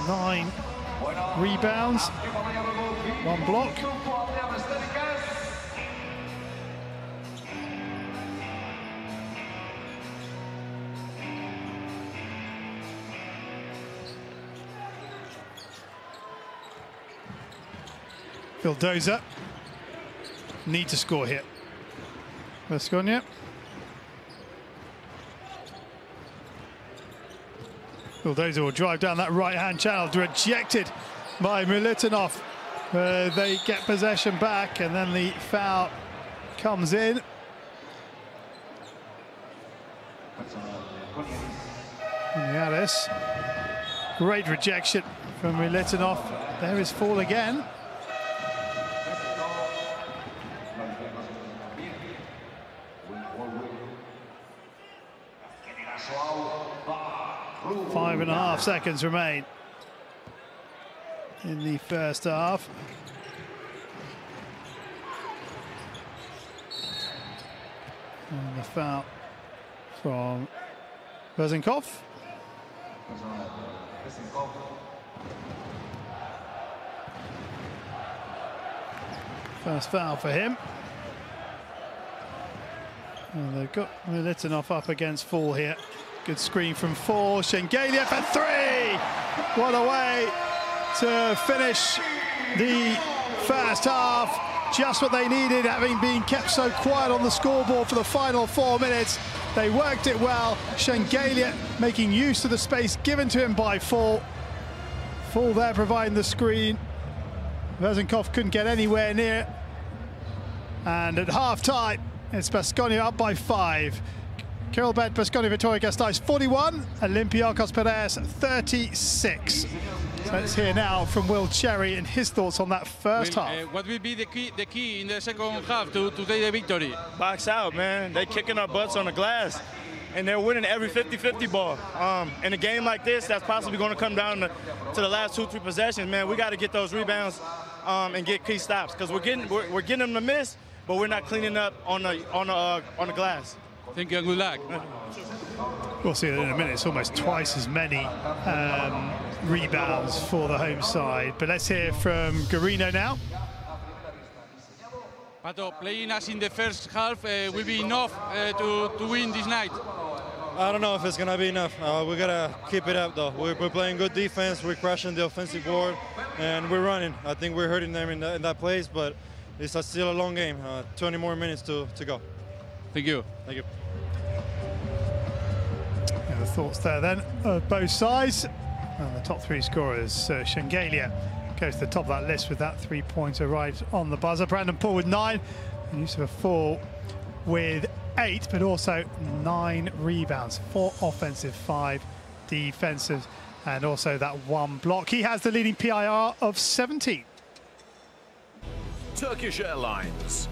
9 rebounds, 1 block. Vildoza need to score here. Baskonia. Vildoza will drive down that right-hand channel, rejected by Militinov. They get possession back, and then the foul comes in. Yaris. Great rejection from Militinov. There is Fall again. Five and a half seconds remain in the first half. And the foul from Bezenkov. First foul for him. And they've got Militinov up against Fall here. Good screen from Fall. Shengelia for 3! What a way to finish the first half. Just what they needed, having been kept so quiet on the scoreboard for the final 4 minutes. They worked it well. Shengelia making use of the space given to him by Fall. Full there providing the screen. Vezenkov couldn't get anywhere near. And at half-time, it's Baskonia up by 5. Kirillbet, Baskonia Vitoria Gasteiz 41, Olympiacos Piraeus 36. So let's hear now from Will Cherry and his thoughts on that first half. What will be the key in the second half to take the victory? Box out, man. They kicking our butts on the glass, and they're winning every 50-50 ball. In a game like this, that's possibly going to come down to the last 2-3 possessions, man. We got to get those rebounds and get key stops, because we're getting them to miss, but we're not cleaning up on the glass. Thank you and good luck. We'll see that in a minute. It's almost twice as many rebounds for the home side. But let's hear from Garino now. Pato, playing us in the first half will be enough to win this night. I don't know if it's going to be enough. We got to keep it up, though. We're playing good defense. We're crushing the offensive board, and we're running. I think we're hurting them in that place, but it's still a long game. 20 more minutes to go. Thank you. Thank you. Yeah, the thoughts there then of both sides. And the top 3 scorers, Shengelia goes to the top of that list with that 3-pointer right on the buzzer. Brandon Paul with 9, and Yusuf Fall with 8, but also 9 rebounds, 4 offensive, 5 defensive, and also that 1 block. He has the leading PIR of 17. Turkish Airlines.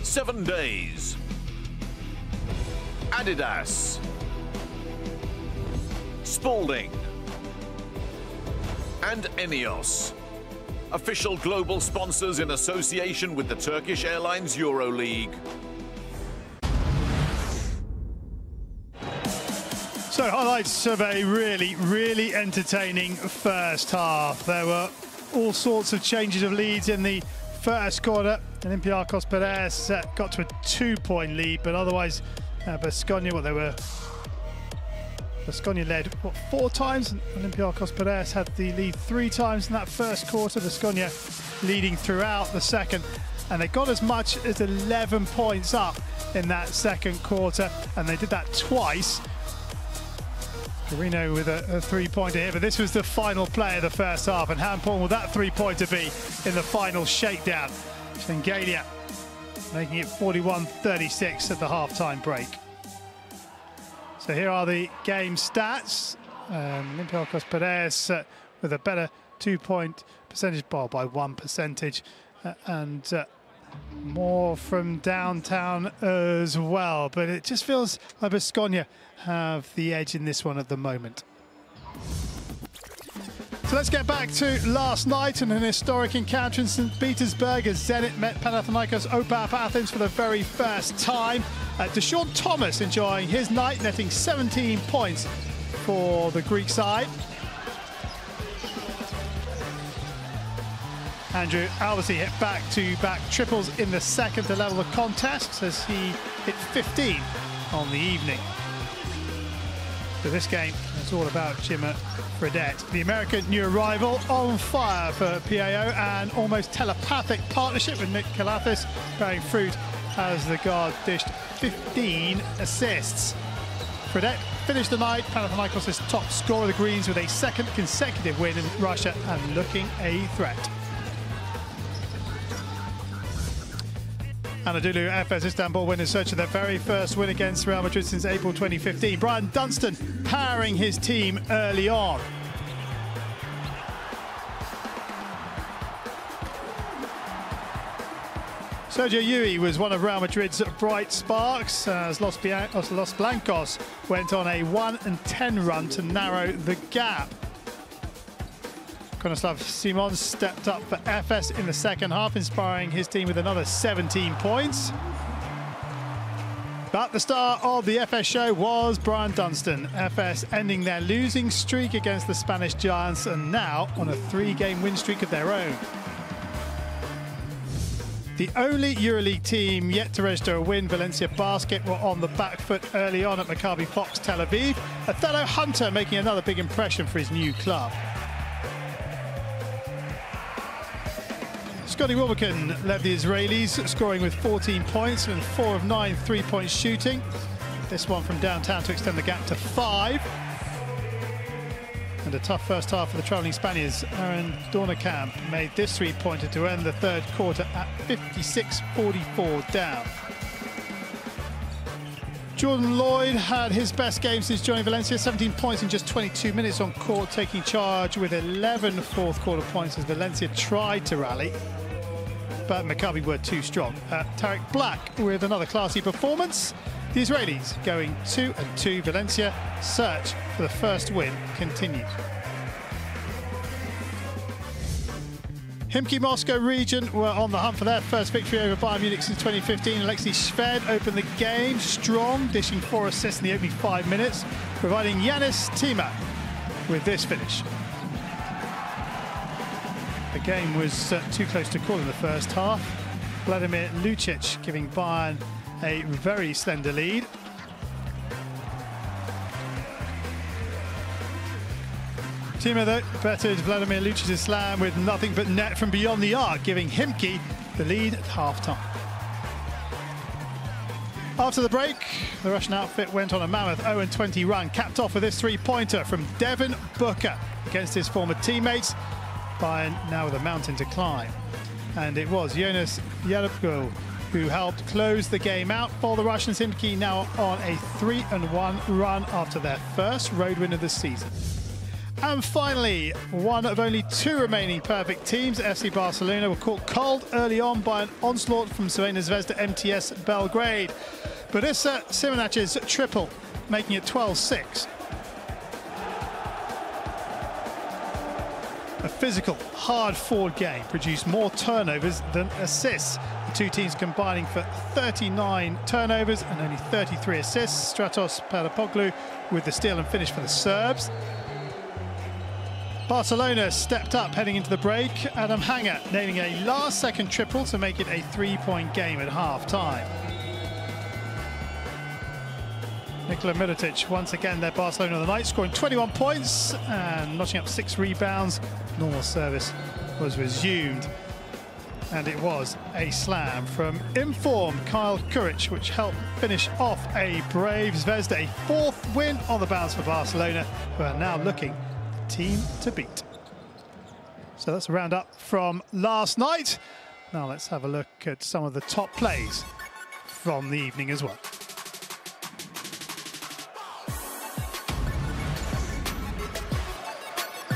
7 days. Adidas. Spalding. And Enios. Official global sponsors in association with the Turkish Airlines Euroleague. So highlights of a really entertaining first half. There were all sorts of changes of leads in the first quarter. Olympiacos Piraeus got to a 2-point lead, but otherwise Baskonia, Baskonia led 4 times, and Olympiacos Piraeus had the lead 3 times in that first quarter. Baskonia leading throughout the second, and they got as much as 11 points up in that second quarter, and they did that twice. Garino with a 3-pointer here, but this was the final play of the first half, and how important will that 3-pointer be in the final shakedown? Shengelia making it 41-36 at the halftime break. So here are the game stats. Olympiacos Piraeus with a better 2-point percentage ball by 1 percentage, and more from downtown as well. But it just feels like Baskonia have the edge in this one at the moment. So let's get back to last night and an historic encounter in St. Petersburg as Zenit met Panathinaikos OPAP Athens for the very first time. Deshaun Thomas enjoying his night, netting 17 points for the Greek side. Andrew Albasi hit back-to-back triples in the second to level the contest as he hit 15 on the evening. So this game is all about Jimmer Fredette, the American new arrival, on fire for PAO, and almost telepathic partnership with Nick Kalathis bearing fruit as the guard dished 15 assists. Fredette finished the night Panathinaikos' top scorer of the Greens with a second consecutive win in Russia and looking a threat. Anadolu Efes Istanbul win in search of their very first win against Real Madrid since April 2015. Brian Dunstan powering his team early on. Sergio Yui was one of Real Madrid's bright sparks as Los Blancos went on a 1-10 run to narrow the gap. Konoslav Simon stepped up for Efes in the second half, inspiring his team with another 17 points. But the star of the Efes show was Brian Dunstan. Efes ending their losing streak against the Spanish Giants and now on a 3-game win streak of their own. The only Euroleague team yet to register a win, Valencia Basket, were on the back foot early on at Maccabi Fox Tel Aviv. Othello Hunter making another big impression for his new club. Scotty Wilbekin led the Israelis, scoring with 14 points and 4 of 9 3-point shooting. This one from downtown to extend the gap to 5. And a tough first half for the travelling Spaniards. Aaron Dornekamp made this three-pointer to end the third quarter at 56-44 down. Jordan Lloyd had his best game since joining Valencia, 17 points in just 22 minutes on court, taking charge with 11 fourth quarter points as Valencia tried to rally, but Maccabi were too strong. Tarek Black with another classy performance. The Israelis going 2-2. Valencia search for the first win continues. Khimki Moscow region were on the hunt for their first victory over Bayern Munich since 2015. Alexei Shved opened the game strong, dishing 4 assists in the opening 5 minutes, providing Yanis Tima with this finish. The game was too close to call in the first half. Vladimir Lucic giving Bayern a very slender lead. Tima, though, bettered Vladimir Lucic's slam with nothing but net from beyond the arc, giving Khimki the lead at half-time. After the break, the Russian outfit went on a mammoth 0-20 run, capped off with this three-pointer from Devin Booker against his former teammates. Bayern now with a mountain to climb. And it was Jonas Jerebko who helped close the game out for the Russians. Khimki now on a 3-1 run after their first road win of the season. And finally, one of only 2 remaining perfect teams, FC Barcelona, were caught cold early on by an onslaught from Crvena Zvezda MTS Belgrade. Borisa Simonac's triple, making it 12-6. A physical, hard-fought game produced more turnovers than assists. The two teams combining for 39 turnovers and only 33 assists. Stratos Papadopoulou with the steal and finish for the Serbs. Barcelona stepped up heading into the break. Adam Hanger nailing a last-second triple to make it a 3-point game at half-time. Nikola Mirotic once again their Barcelona of the night, scoring 21 points and notching up 6 rebounds. Normal service was resumed, and it was a slam from informed Kyle Kuric, which helped finish off a brave Zvezda. A 4th win on the bounce for Barcelona, who are now looking the team to beat. So that's a roundup from last night. Now let's have a look at some of the top plays from the evening as well.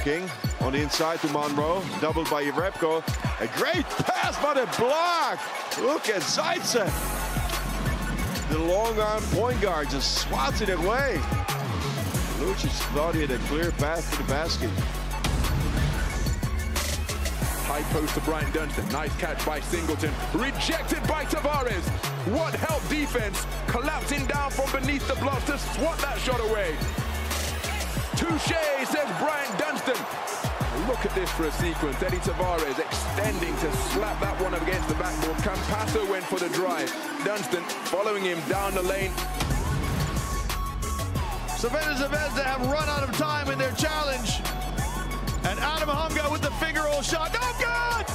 King on the inside to Monroe, doubled by Jerebko. A great pass, but a block. Look at Zaitsev. The long-arm point guard just swats it away. Lucic thought he had a clear path to the basket. High post to Brian Dunstan. Nice catch by Singleton. Rejected by Tavares. What help defense. Collapsing down from beneath the blocks to swat that shot away. Touche, says Brian Dunstan. Look at this for a sequence. Eddie Tavares extending to slap that one up against the backboard. Campasso went for the drive. Dunstan following him down the lane. Crvena Zvezda have run out of time in their challenge. And Adam Hunga with the finger roll shot. No good!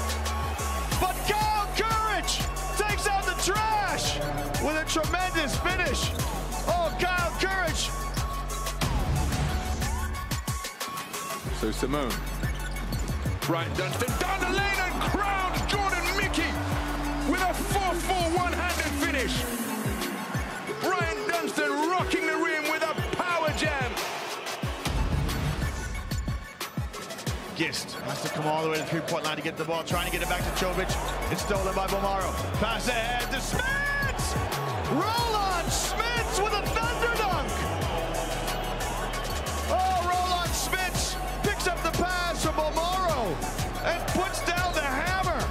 But Kyle Kuric takes out the trash with a tremendous finish. Oh, Kyle Kuric. So Simone. Brian Dunstan down the lane and crowns Jordan Mickey with a 4-4 one-handed finish. Brian Dunstan rocking the rim with a power jam. Gist has to come all the way to the three-point line to get the ball, trying to get it back to Jovic. It's stolen by Bomaro. Pass ahead to Smits! Roland Smits with a thunder dunk! Oh, Roland Smits picks up the pass from Bomaro and puts down the hammer.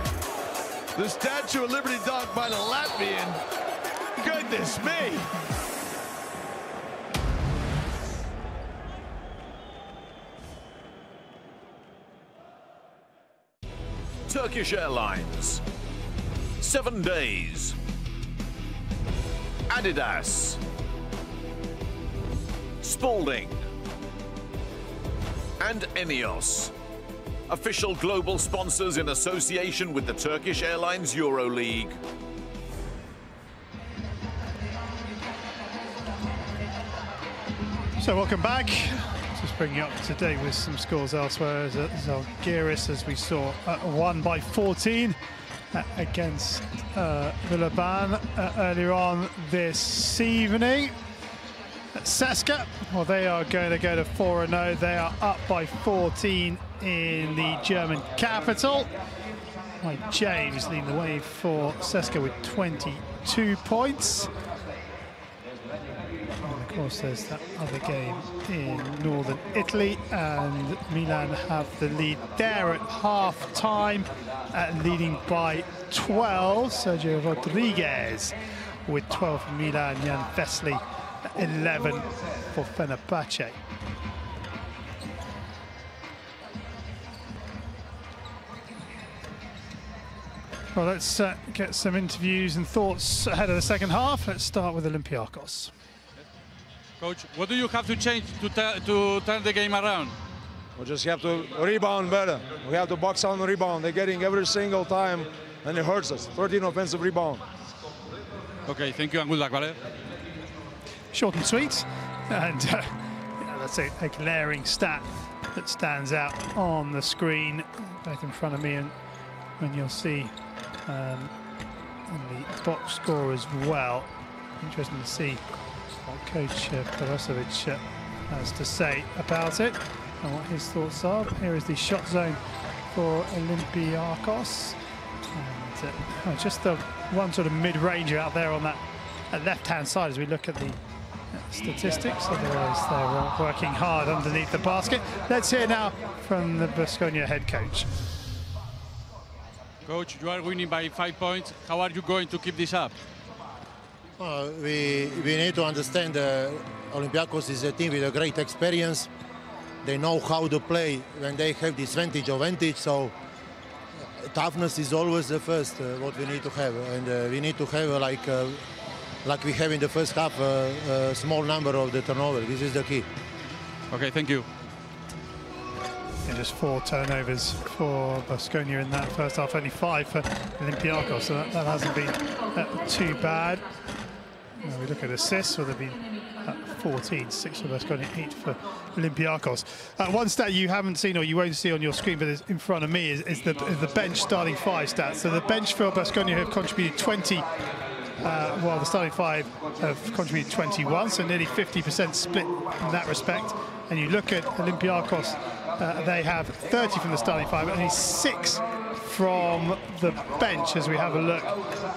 The Statue of Liberty dunk by the Latvian. Goodness me! Turkish Airlines. 7 days. Adidas. Spalding. And Enios. Official global sponsors in association with the Turkish Airlines Euroleague. So welcome back. This is bring you up to date with some scores elsewhere. Zalgiris, as we saw, won by 14 against Villeurbanne earlier on this evening. CSKA, well, they are going to go to 4-0. They are up by 14 in the German capital. Mike James leading the way for CSKA with 22 points. And of course, there's that other game in northern Italy, and Milan have the lead there at half-time, leading by 12. Sergio Rodriguez with 12 for Milan, Jan Vesely 11 for Fenerbahce. Well, let's get some interviews and thoughts ahead of the second half. Let's start with Olympiacos. Coach, what do you have to change to turn the game around? We just have to rebound better. We have to box on the rebound. They're getting every single time, and it hurts us. 13 offensive rebound. Okay, thank you and good luck, vale? Short and sweet, and yeah, that's a glaring stat that stands out on the screen back in front of me, and when you'll see in the box score as well. Interesting to see what Coach Perosovic has to say about it and what his thoughts are. Here is the shot zone for Olympiacos, and just the one sort of mid-ranger out there on that left-hand side as we look at the statistics. Otherwise, they're working hard underneath the basket. Let's hear now from the Baskonia head coach. Coach, you are winning by 5 points. How are you going to keep this up? We need to understand Olympiacos is a team with a great experience. They know how to play when they have this advantage. So toughness is always the first what we need to have, and we need to have like we have in the first half a small number of the turnover. This is the key. Okay, thank you. And just 4 turnovers for Baskonia in that first half, only 5 for Olympiacos, so that hasn't been too bad. We look at assists, well, they've been 14, 6 for Baskonia, 8 for Olympiacos. One stat you haven't seen, or you won't see on your screen, but is in front of me, is the bench starting 5 stats. So the bench for Baskonia have contributed 20, while the starting 5 have contributed 21, so nearly 50% split in that respect. And you look at Olympiacos, they have 30 from the starting 5, only 6 from the bench as we have a look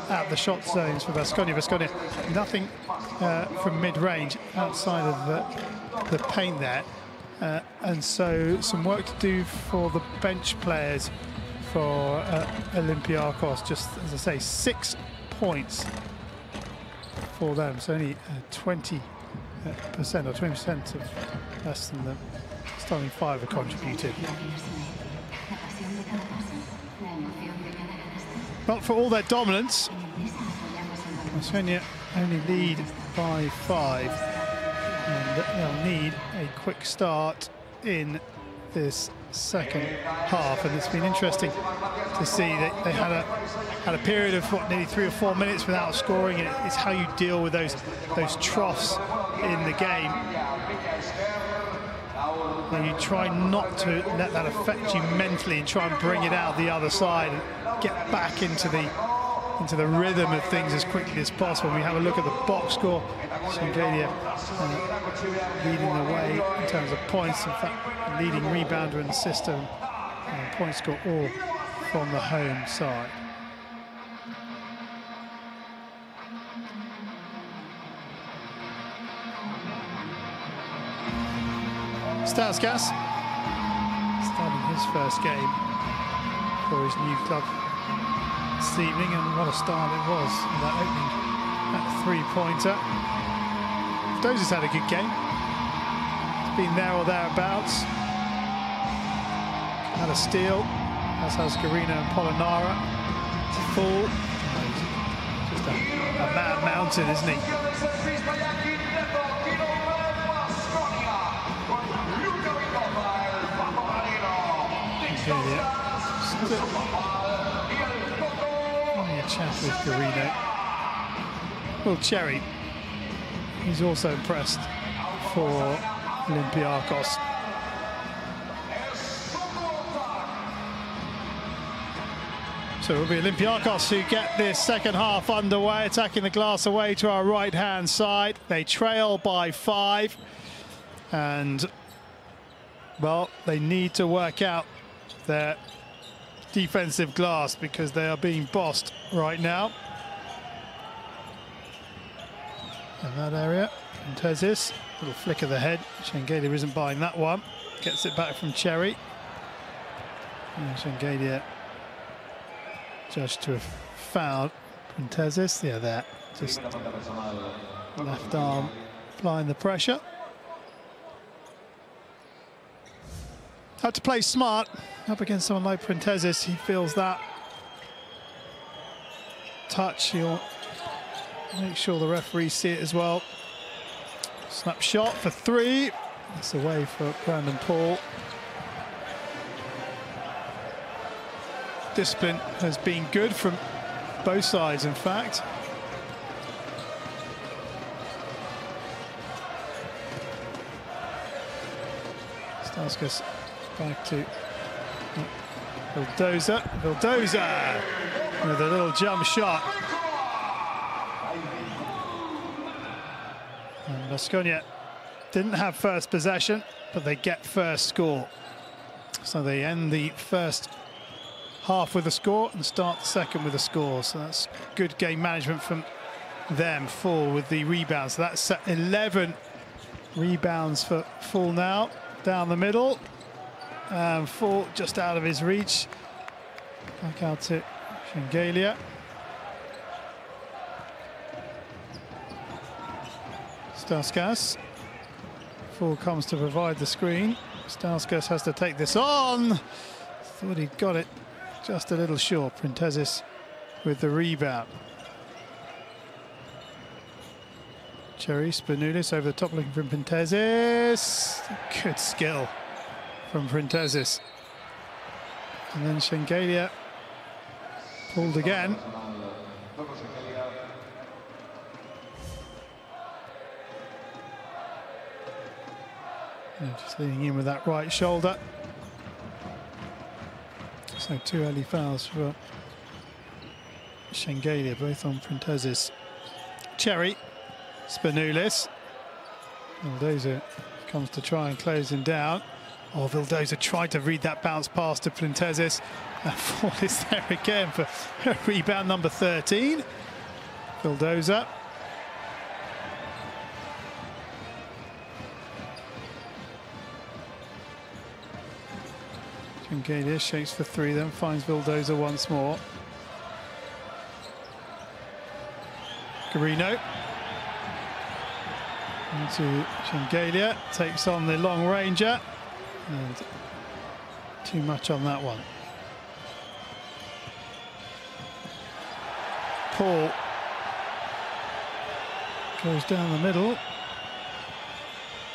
at the shot zones for Baskonia. Baskonia, nothing from mid-range outside of the paint there. And so some work to do for the bench players for Olympiacos. Just, as I say, 6 points for them. So only 20% or 20% of less than the starting 5 are contributed. But for all their dominance, Baskonia only lead by 5, and they'll need a quick start in this second half. And it's been interesting to see that they had a period of nearly 3 or 4 minutes without scoring. It's how you deal with those troughs in the game. And you try not to let that affect you mentally and try and bring it out the other side and get back into the rhythm of things as quickly as possible. And we have a look at the box score. Sangalia leading the way in terms of points. In fact, leading rebounder in the system. Point score all from the home side. Stauskas starting his first game for his new club this evening, and what a start it was, that opening three-pointer. Dozi's had a good game. He's been there or thereabouts. Had a steal, as has Garino and Polonara. It's a full. Just a man mountain, isn't he? Only a chat with Garino. Well, Cherry, he's also impressed for Olympiacos. So it will be Olympiacos who get this second half underway, attacking the glass away to our right-hand side. They trail by 5. And, well, they need to work out their defensive glass because they are being bossed right now. In that area, Printezis, little flick of the head. Shengelia isn't buying that one. Gets it back from Cherry. And Shengelia judged to have fouled Printezis. Yeah, that. Just left arm applying the pressure. Had to play smart up against someone like Printezis. He feels that touch. He'll make sure the referees see it as well. Snap shot for 3. That's away for Brandon Paul. Discipline has been good from both sides, in fact. Stauskas back to Vildoza. Vildoza with a little jump shot. And Baskonia didn't have first possession, but they get first score. So they end the first half with a score and start the second with a score. So that's good game management from them. Full with the rebounds. So that's 11 rebounds for Full now. Down the middle. And Full just out of his reach. Back out to Shengelia. Stauskas. Full comes to provide the screen. Stauskas has to take this on. Thought he'd got it just a little short. Printezis with the rebound. Cherry Spanoulis over the top looking from Printezis. Good skill from Printezis. And then Shengelia pulled again. Just leaning in with that right shoulder. So 2 early fouls for Shengelia, both on Printezis. Cherry, Spanoulis. Vildoza comes to try and close him down. Oh, Vildoza tried to read that bounce pass to Printezis. And Full is there again for rebound number 13. Vildoza. Shengelia shakes for 3, then finds Vildoza once more. Garino. Into Shengelia, takes on the long ranger. And too much on that one. Paul goes down the middle.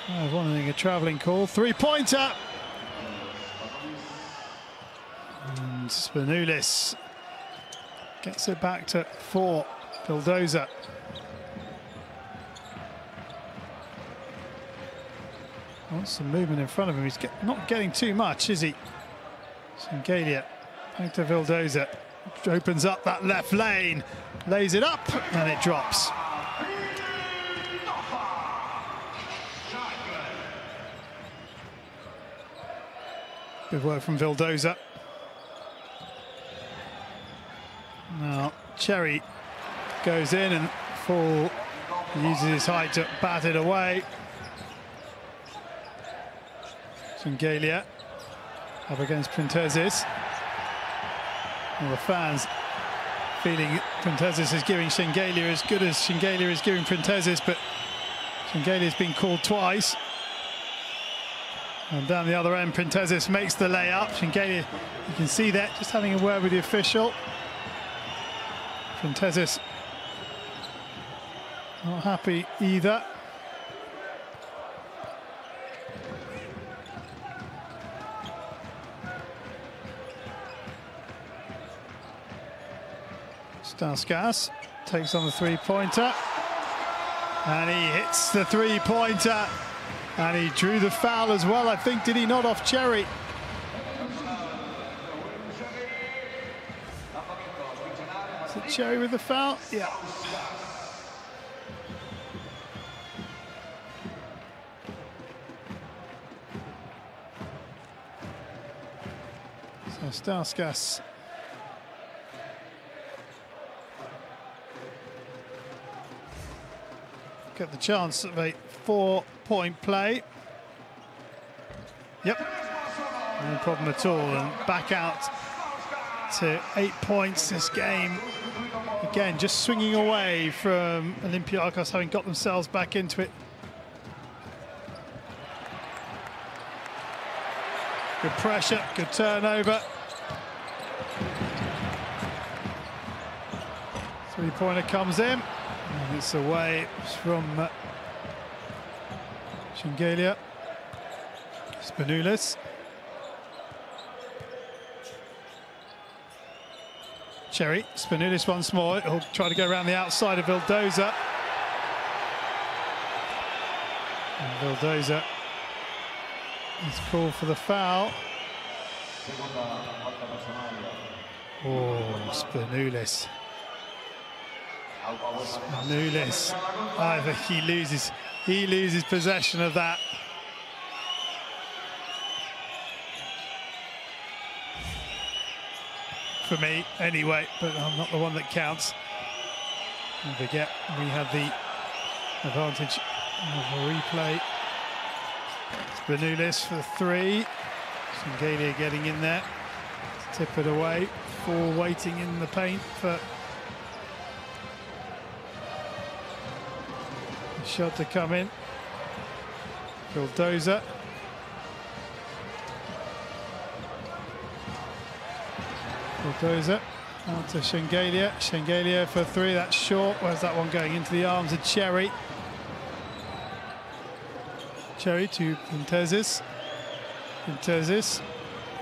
Kind of wanting a travelling call. 3-pointer. And Spanoulis gets it back to 4. Vildoza. Wants some movement in front of him. He's not getting too much, is he? Shengelia back to Vildoza. Opens up that left lane. Lays it up and it drops. Good work from Vildoza. Now Cherry goes in and Full uses his height to bat it away. Shengelia up against Printezis. Well, the fans feeling Printezis is giving Shengelia as good as Shengelia is giving Printezis, but Shengelia's been called twice. And down the other end, Printezis makes the layup. Shengelia, you can see that, just having a word with the official. Printezis not happy either. Stauskas takes on the 3-pointer. And he hits the 3-pointer. And he drew the foul as well, I think, did he not, off Cherry? Is it Cherry with the foul? Yeah. So Stauskas get the chance of a 4-point play. Yep, no problem at all, and back out to 8 points this game. Again, just swinging away from Olympiacos having got themselves back into it. Good pressure, good turnover. Three-pointer comes in, and it's away from Shengelia. Spanoulis. Cherry, Spanoulis once more. He'll try to go around the outside of Vildoza. And Vildoza is called for the foul. Oh, Spanoulis. Spanoulis. I think he loses possession of that. For me, anyway, but I'm not the one that counts. Don't forget, we have the advantage of a replay. Spanoulis for three. Shengelia getting in there to tip it away. Four waiting in the paint for the shot to come in. Vildoza. Vildoza out to Shengelia. Shengelia for three, that's short. Where's that one going? Into the arms of Cherry. Cherry to Pintezis. Pintezis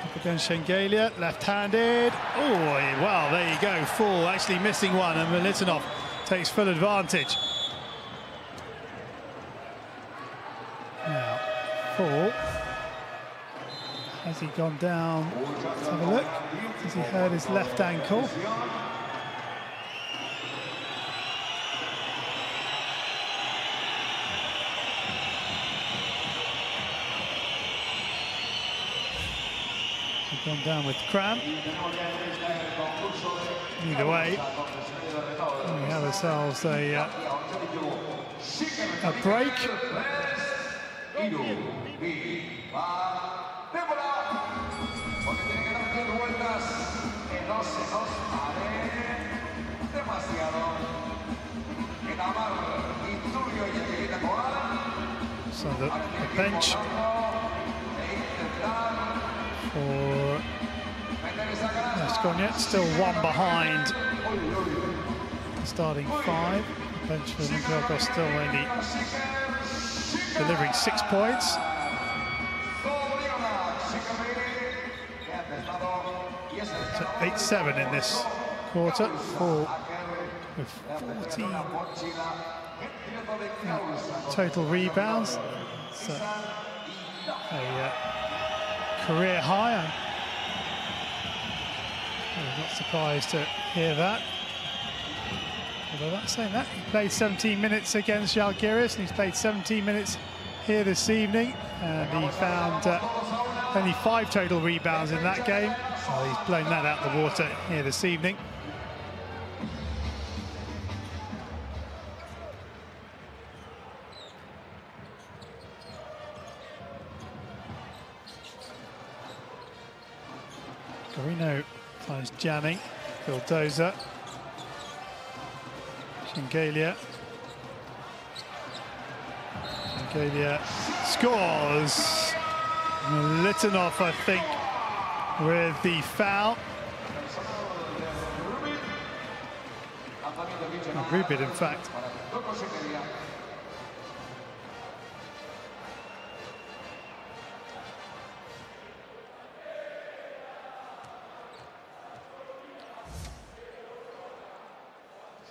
up against Shengelia, left-handed. Oh, well, there you go. Full, actually missing one, and Militinov takes full advantage. Now, Full. Has he gone down? Let's have a look. Has he hurt his left ankle? He's gone down with cramp. Either way, we have ourselves a break. So the bench for Baskonia, still one behind the starting five. The bench for Olympiacos still only delivering 6 points. To 8-7 in this quarter, with 14 total rebounds. It's a career high. I'm not surprised to hear that. Although that's saying that, he played 17 minutes against Žalgiris, and he's played 17 minutes here this evening, and he found only 5 total rebounds in that game. So he's blown that out the water here this evening. Garino finds Janning, Vildoza, Shengelia. Shengelia scores. Militinov, I think, with the foul. Rubin, in fact.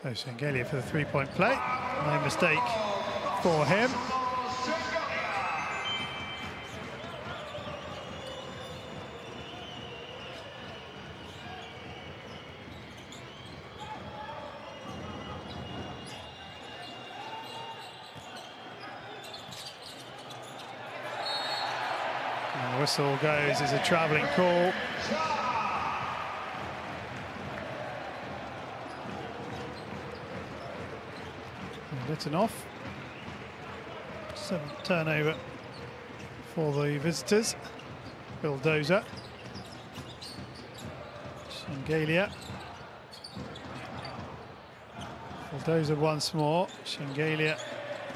So Shengelia for the three-point play. No mistake for him. whistle goes as a travelling call. Written off. 7th turnover for the visitors. Vildoza. Shengelia. Vildoza once more. Shengelia.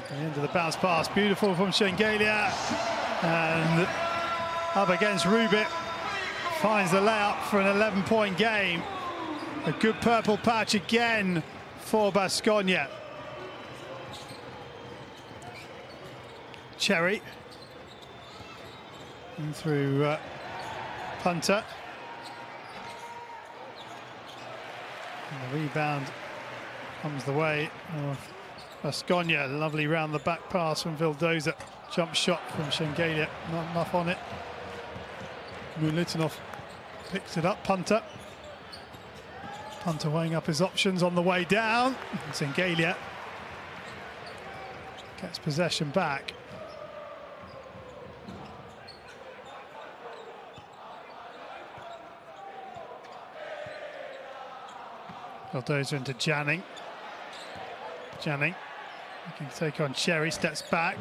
The end of the bounce pass. Beautiful from Shengelia. And up against Rubit. Finds the layup for an 11-point game. A good purple patch again for Baskonia. Cherry. And through Punter. And the rebound comes the way of Baskonia. Lovely round the back pass from Vildoza. Jump shot from Shengelia. Not enough on it. Mulitinov picks it up. Punter. Punter weighing up his options on the way down. Shengelia gets possession back. Vildoza into Janning. Janning looking to take on Cherry, steps back.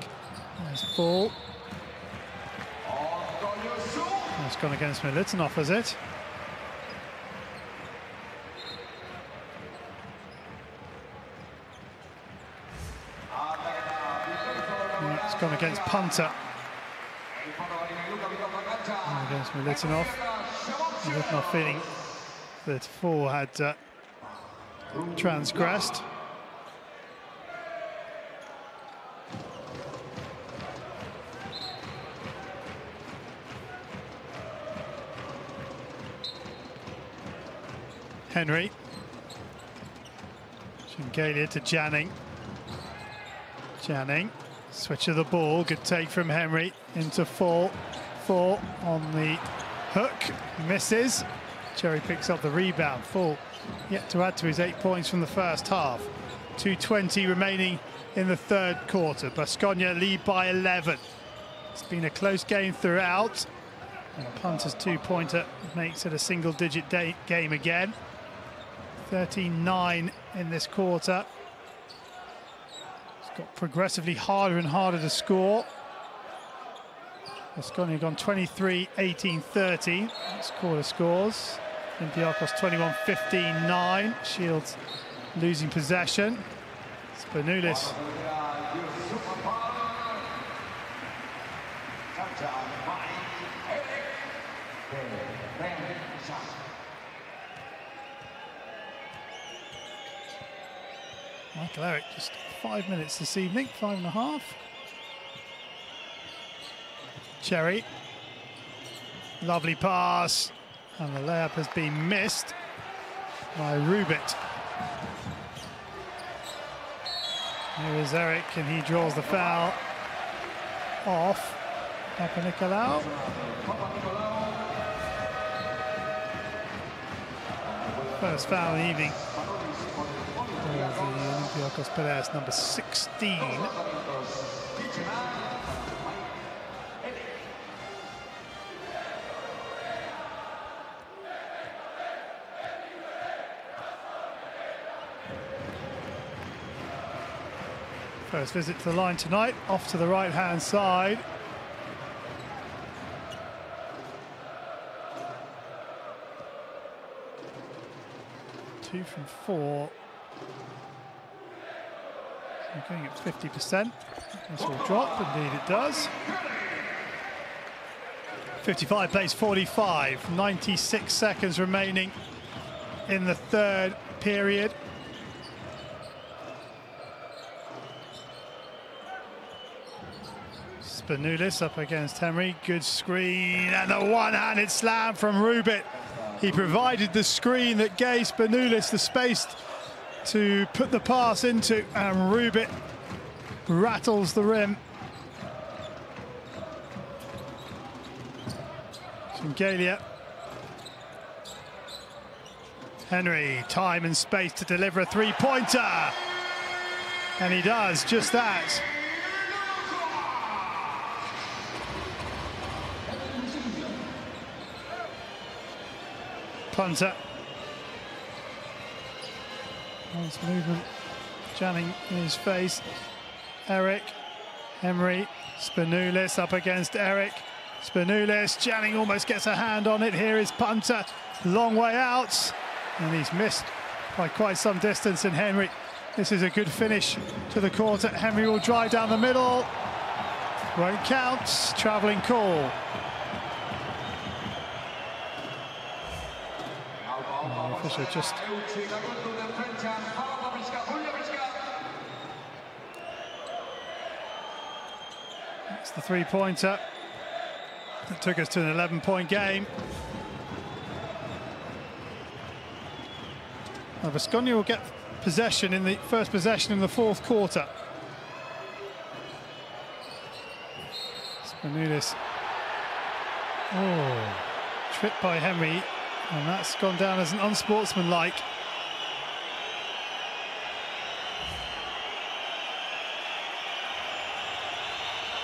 There's a ball. That's gone against Militinov, has it? No, it's gone against Punter. And against Militinov. Militinov feeling that 4 had transgressed. Henry. Shengelia to Janning. Janning. Switch of the ball. Good take from Henry. Into Fall. Fall on the hook. Misses. Cherry picks up the rebound. Fall yet to add to his 8 points from the first half. 2:20 remaining in the third quarter. Baskonia lead by 11. It's been a close game throughout. And Punter's 2-pointer makes it a single-digit game again. 13-9 in this quarter. It's got progressively harder and harder to score. Baskonia gone 23-18-30. This quarter scores. Olympiacos 21-15-9. Shields losing possession. Spanoulis. Michael Eric just 5 minutes this evening, 5.5. Cherry. Lovely pass. And the layup has been missed by Rubit. Here is Eric, and he draws the foul off Papanikolaou. First foul in the evening. The Olympiacos players, number 16. First visit to the line tonight, off to the right-hand side. Two from 4. So going at 50%. This will drop, indeed it does. 55 plays 45. 96 seconds remaining in the third period. Spanoulis up against Henry. Good screen and a one-handed slam from Rubit. He provided the screen that gave Spanoulis the space to put the pass into, and Rubit rattles the rim. Shengelia. Henry, time and space to deliver a three-pointer. And he does just that. punter. Nice movement. Jamming in his face. Eric, Henry, Spanoulis up against Eric. Spanoulis, Janning almost gets a hand on it. Here is punter, long way out. And he's missed by quite some distance. And Henry, this is a good finish to the quarter. Henry will drive down the middle. Won't count, travelling call. Official just that's the three-pointer that took us to an 11-point game. Now Baskonia will get possession in the first possession in the fourth quarter. Spanoulis. Oh, tripped by Henry, and that's gone down as an unsportsmanlike.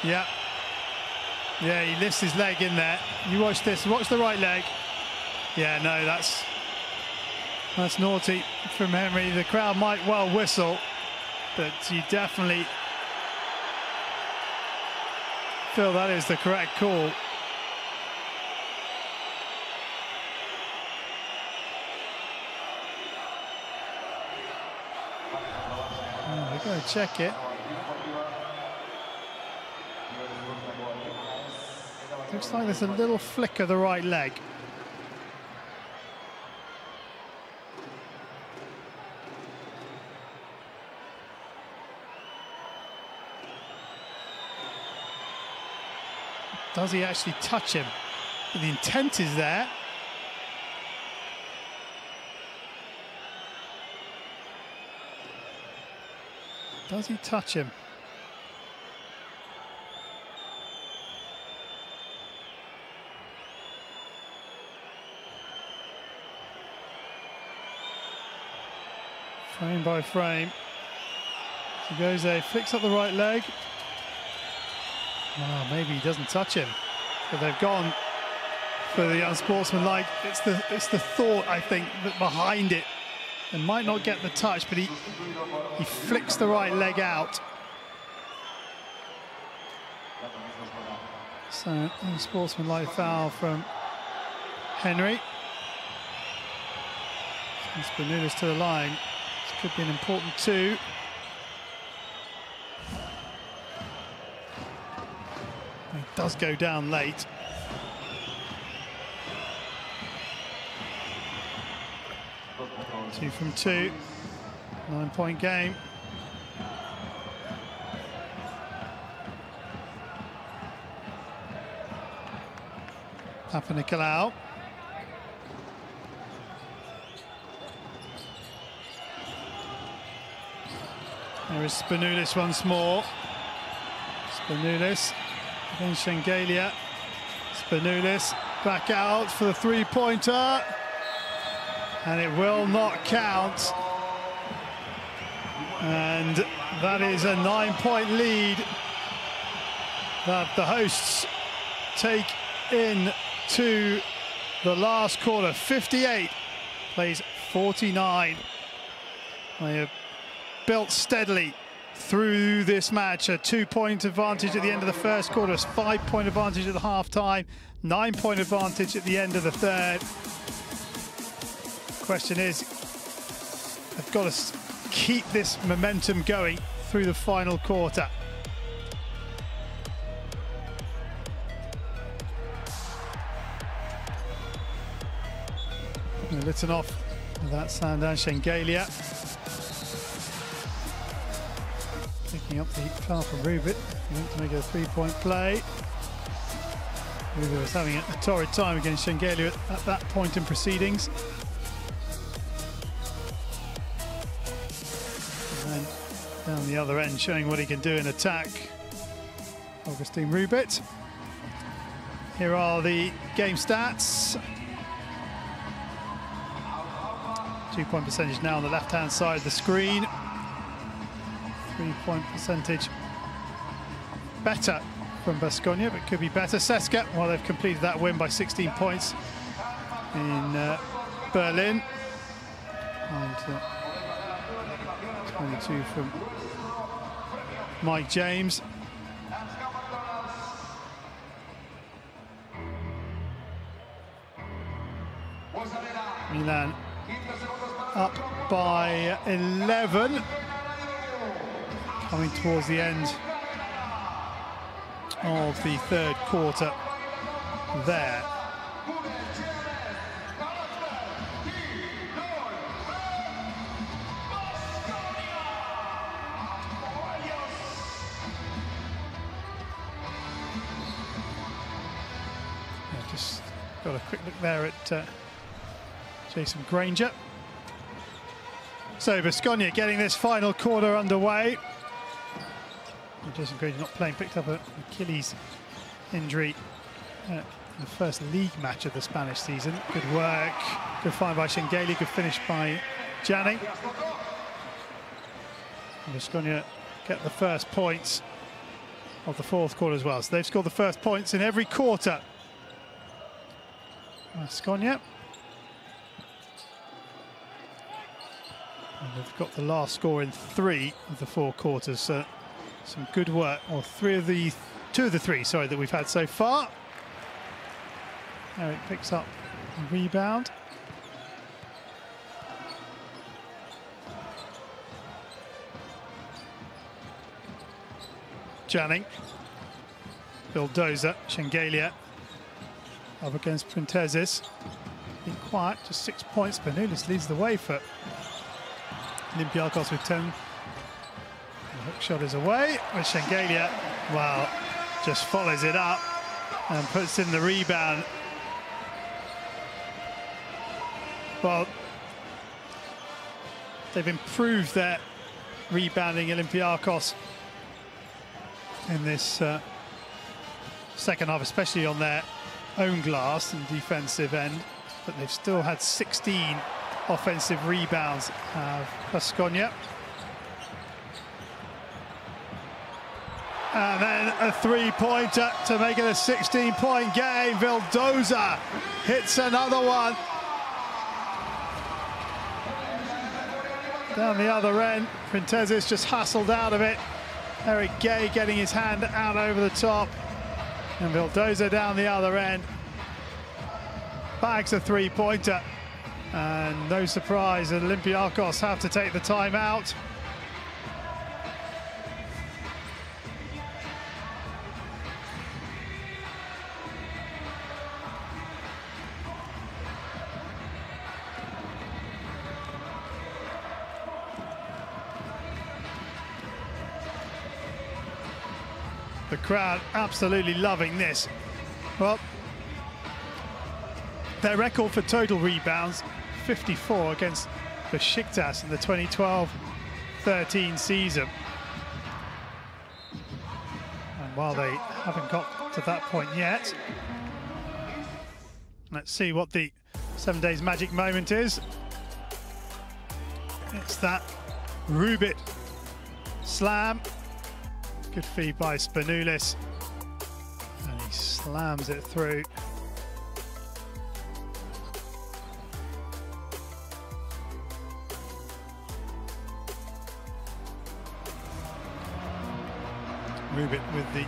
Yeah. Yeah, he lifts his leg in there. You watch this, watch the right leg. Yeah, no, that's naughty from Henry. The crowd might well whistle, but you definitely feel that is the correct call. Oh, they're going to check it. Looks like there's a little flick of the right leg. Does he actually touch him? The intent is there. Does he touch him? Frame by frame. He goes there, flicks up the right leg. Oh, maybe he doesn't touch him. But they've gone for the unsportsmanlike. It's the thought, I think, that behind it. They might not get the touch, but he flicks the right leg out. So, unsportsmanlike foul from Henry. Spanoulis to the line. This could be an important two. He does go down late. Two from two. 9-point game. Papanikolaou. There is Spanoulis once more. Spanoulis against Shengelia. Spanoulis back out for the three-pointer. And it will not count. And that is a 9-point lead that the hosts take into the last quarter. 58 plays 49. They have built steadily through this match. A 2-point advantage at the end of the first quarter, 5-point advantage at the half-time, 9-point advantage at the end of the third. Question is, they've got to keep this momentum going through the final quarter. Litinoff, that sound down. Shengelia picking up the foul from Rubit. He went to make it a 3-point play. Rubit was having a torrid time against Shengelia at that point in proceedings. And then down the other end, showing what he can do in attack, Augustine Rubit. Here are the game stats. 2-point percentage now on the left-hand side of the screen. 3-point percentage better from Baskonia, but could be better. Seska, well, they've completed that win by 16 points in Berlin. And 22 from Mike James. Milan up by 11. Coming towards the end of the third quarter there. Just got a quick look there at Jason Granger. So Baskonia getting this final quarter underway. Jason Granger not playing, picked up an Achilles injury at the first league match of the Spanish season. Good work, good find by Schengelia, good finish by Janning. Baskonia get the first points of the fourth quarter as well. So they've scored the first points in every quarter. Baskonia. And they've got the last score in 3 of the 4 quarters. So some good work, or 2 of the 3, sorry, that we've had so far. Eric picks up a rebound. Janning. Vildoza, Schengelia. Up against Printezis. Being quiet, just 6 points. Spanoulis leads the way for Olympiacos with 10. The hook shot is away, with Schengelia, well, just follows it up and puts in the rebound. Well, they've improved their rebounding, Olympiacos, in this second half, especially on their own glass and defensive end, but they've still had 16 offensive rebounds of Baskonia. And then a 3-pointer to make it a 16-point game. Vildoza hits another one. Down the other end, Printezis just hustled out of it. Eric Gay getting his hand out over the top. And Vildoza down the other end. Bags a 3-pointer. And no surprise that Olympiacos have to take the timeout. The crowd absolutely loving this. Well, their record for total rebounds, 54 against Besiktas in the 2012-13 season. And while they haven't got to that point yet, let's see what the 7 days magic moment is. It's that Rubit slam. Good feed by Spanoulis. And he slams it through. Rubit with the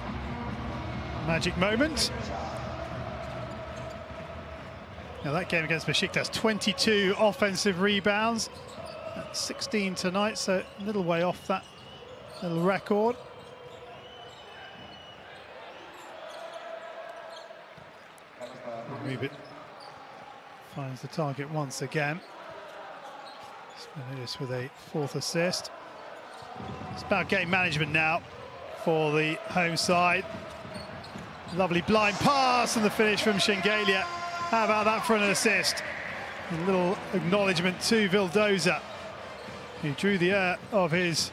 magic moment. Now that game against Besiktas, 22 offensive rebounds. 16 tonight, so a little way off that little record. Rubit finds the target once again. Spanoulis with a 4th assist. It's about game management now for the home side. Lovely blind pass and the finish from Schengelia. How about that for an assist? A little acknowledgement to Vildoza, who drew the air of his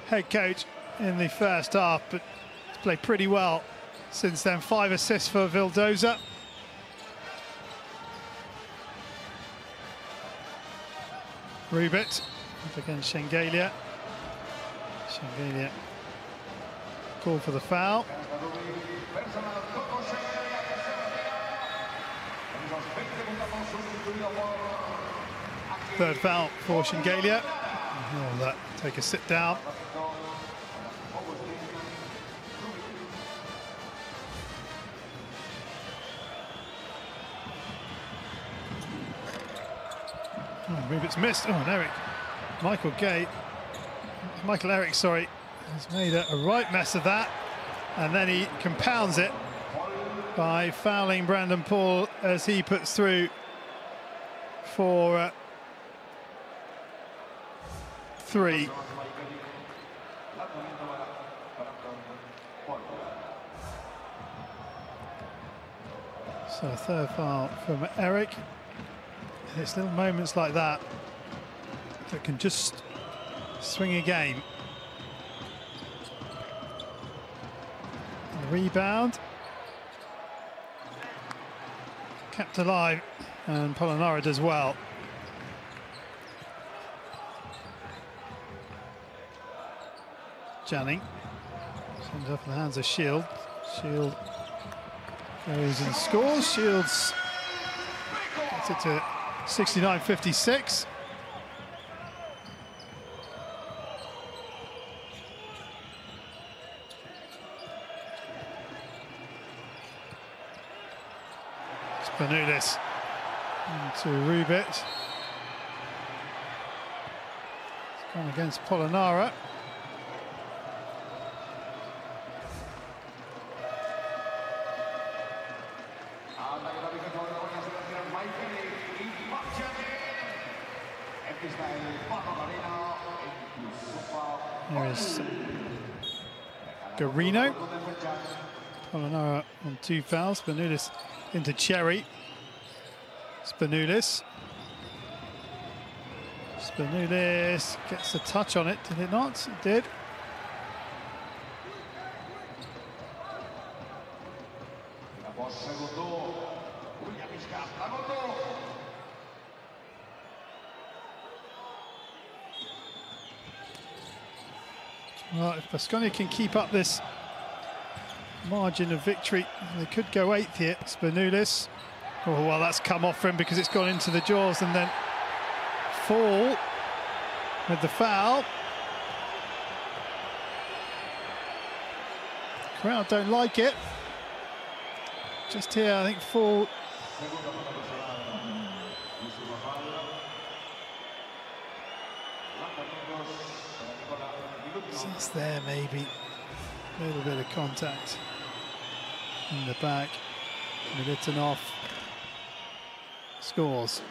head coach in the first half, but he's played pretty well since then. 5 assists for Vildoza. Rubit up against Schengelia. Schengelia called for the foul. Third foul for Shingalia. He'll take a sit down. Move it's missed. Oh, and Eric. Michael Eric, sorry, has made a right mess of that. And then he compounds it by fouling Brandon Paul as he puts through for 3. So a third foul from Eric. And it's little moments like that that can just swing a game. The rebound. Kept alive, and Polonara does well. Janning sends up in the hands of Shield. Shield goes and scores. Shields gets it to 69-56. Spanoulis into Rubit. It's gone against Polonara. There is Garino. Polonara on 2 fouls. Spanoulis into Cherry. Spanoulis gets a touch on it, did it not? It did. Well, if Baskonia can keep up this margin of victory, they could go 8th here. Spanoulis. Oh, well, that's come off for him because it's gone into the jaws, and then Fall with the foul. Crowd don't like it. Just here, I think Fall. Just there, maybe. A little bit of contact in the back. Militinov scores.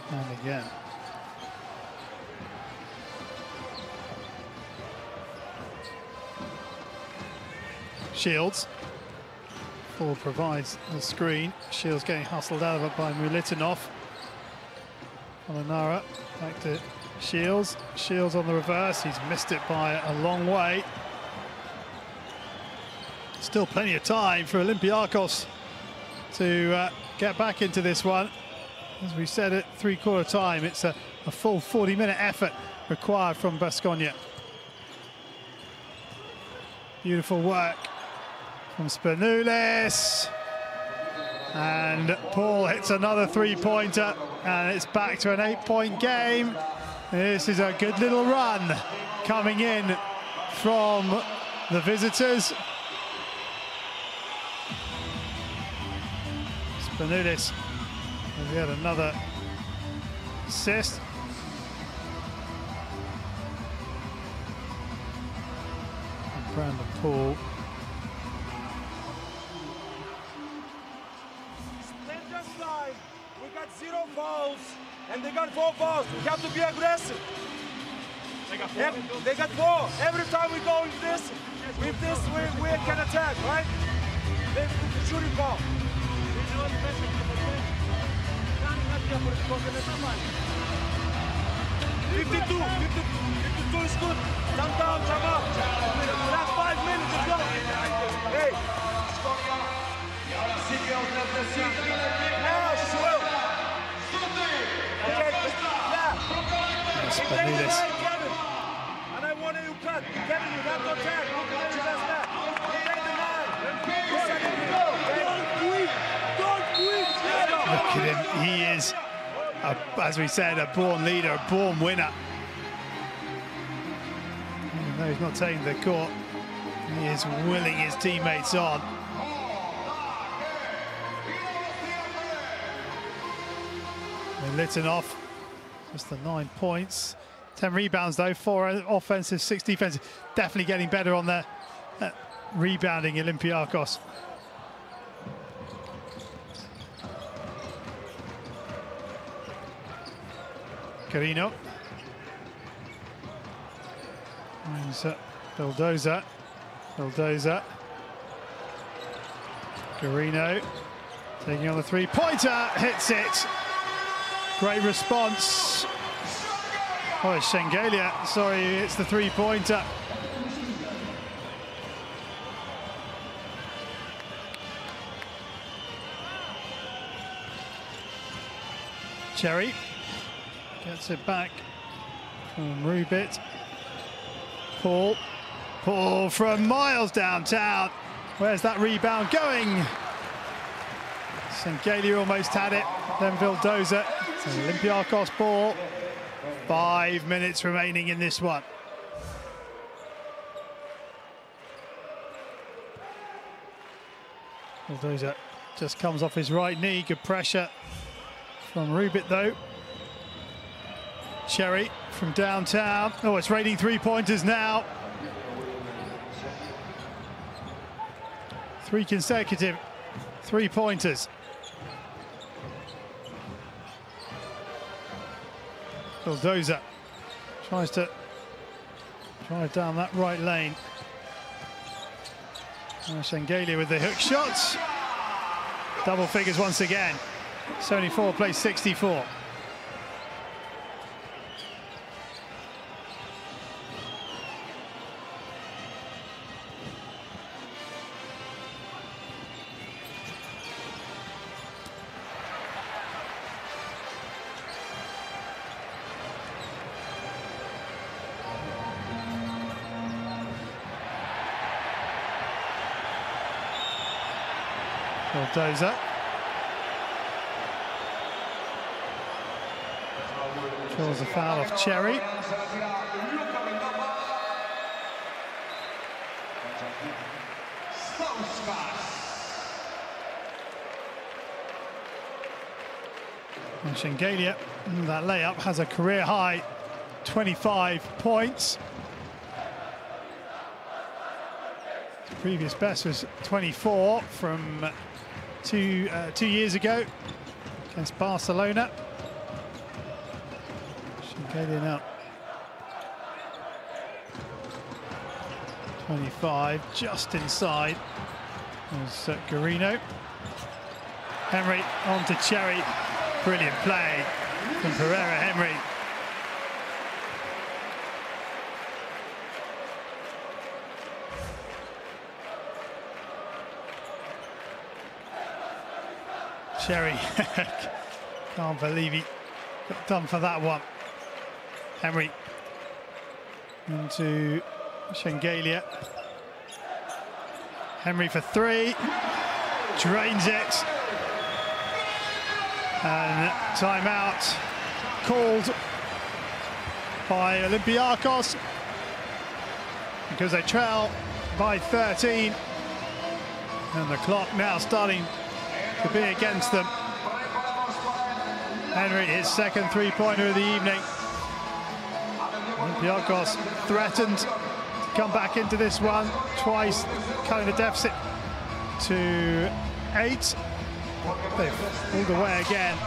And again. Shields. Ford provides the screen. Shields getting hustled out of it by Militinov. Polonara back to Shields. Shields on the reverse. He's missed it by a long way. Still plenty of time for Olympiacos to get back into this one. As we said at 3/4 time, it's a full 40-minute effort required from Baskonia. Beautiful work from Spanoulis. And Paul hits another 3-pointer, and it's back to an 8-point game. This is a good little run coming in from the visitors. Spanoulis has got another assist. And Brandon Paul. We got 0 fouls, and they got 4 fouls. We have to be aggressive. They got 4. Every time we go with this, we can attack, right? They shooting ball. 52 is good. Jump down, jump up. Last 5 minutes, let's go. Hey. Spanoulis shot. Kevin, you got to attack. Look at your best back. Look at him. He is, as we said, a born leader, a born winner. Even though he's not taking the court, he is willing his teammates on. Litinoff, just the 9 points. 10 rebounds though, 4 offensive, 6 defensive. Definitely getting better on the rebounding, Olympiacos. Carino. Bulldozer. Carino taking on the 3-pointer, hits it. Great response. Oh, it's Shengelia. Sorry, it's the 3-pointer. Cherry gets it back from Rubit. Paul from miles downtown. Where's that rebound going? Shengelia almost had it. Then Bulldozer. It's an Olympiacos ball. 5 minutes remaining in this one. Bulldozer just comes off his right knee. Good pressure from Rubit though. Cherry from downtown. Oh, it's raining 3-pointers now. 3 consecutive 3-pointers. Bulldozer tries to drive down that right lane. Shengelia with the hook shots. Double figures once again. 74 plays 64. Bulldozer. Draws a foul off Cherry. And Shengelia, that layup, has a career high 25 points. His previous best was 24 from two years ago against Barcelona. Shengelia now 25, just inside. There's Garino. Henry on to Cherry. Brilliant play from Pereira Henry. Cherry, can't believe he got done for that one. Henry into Shengelia. Henry for 3, drains it. And timeout called by Olympiacos because they trail by 13. And the clock now starting to be against them. Henry, his second 3-pointer of the evening. Olympiacos threatened to come back into this one twice, cutting the deficit to 8. They've pulled away again.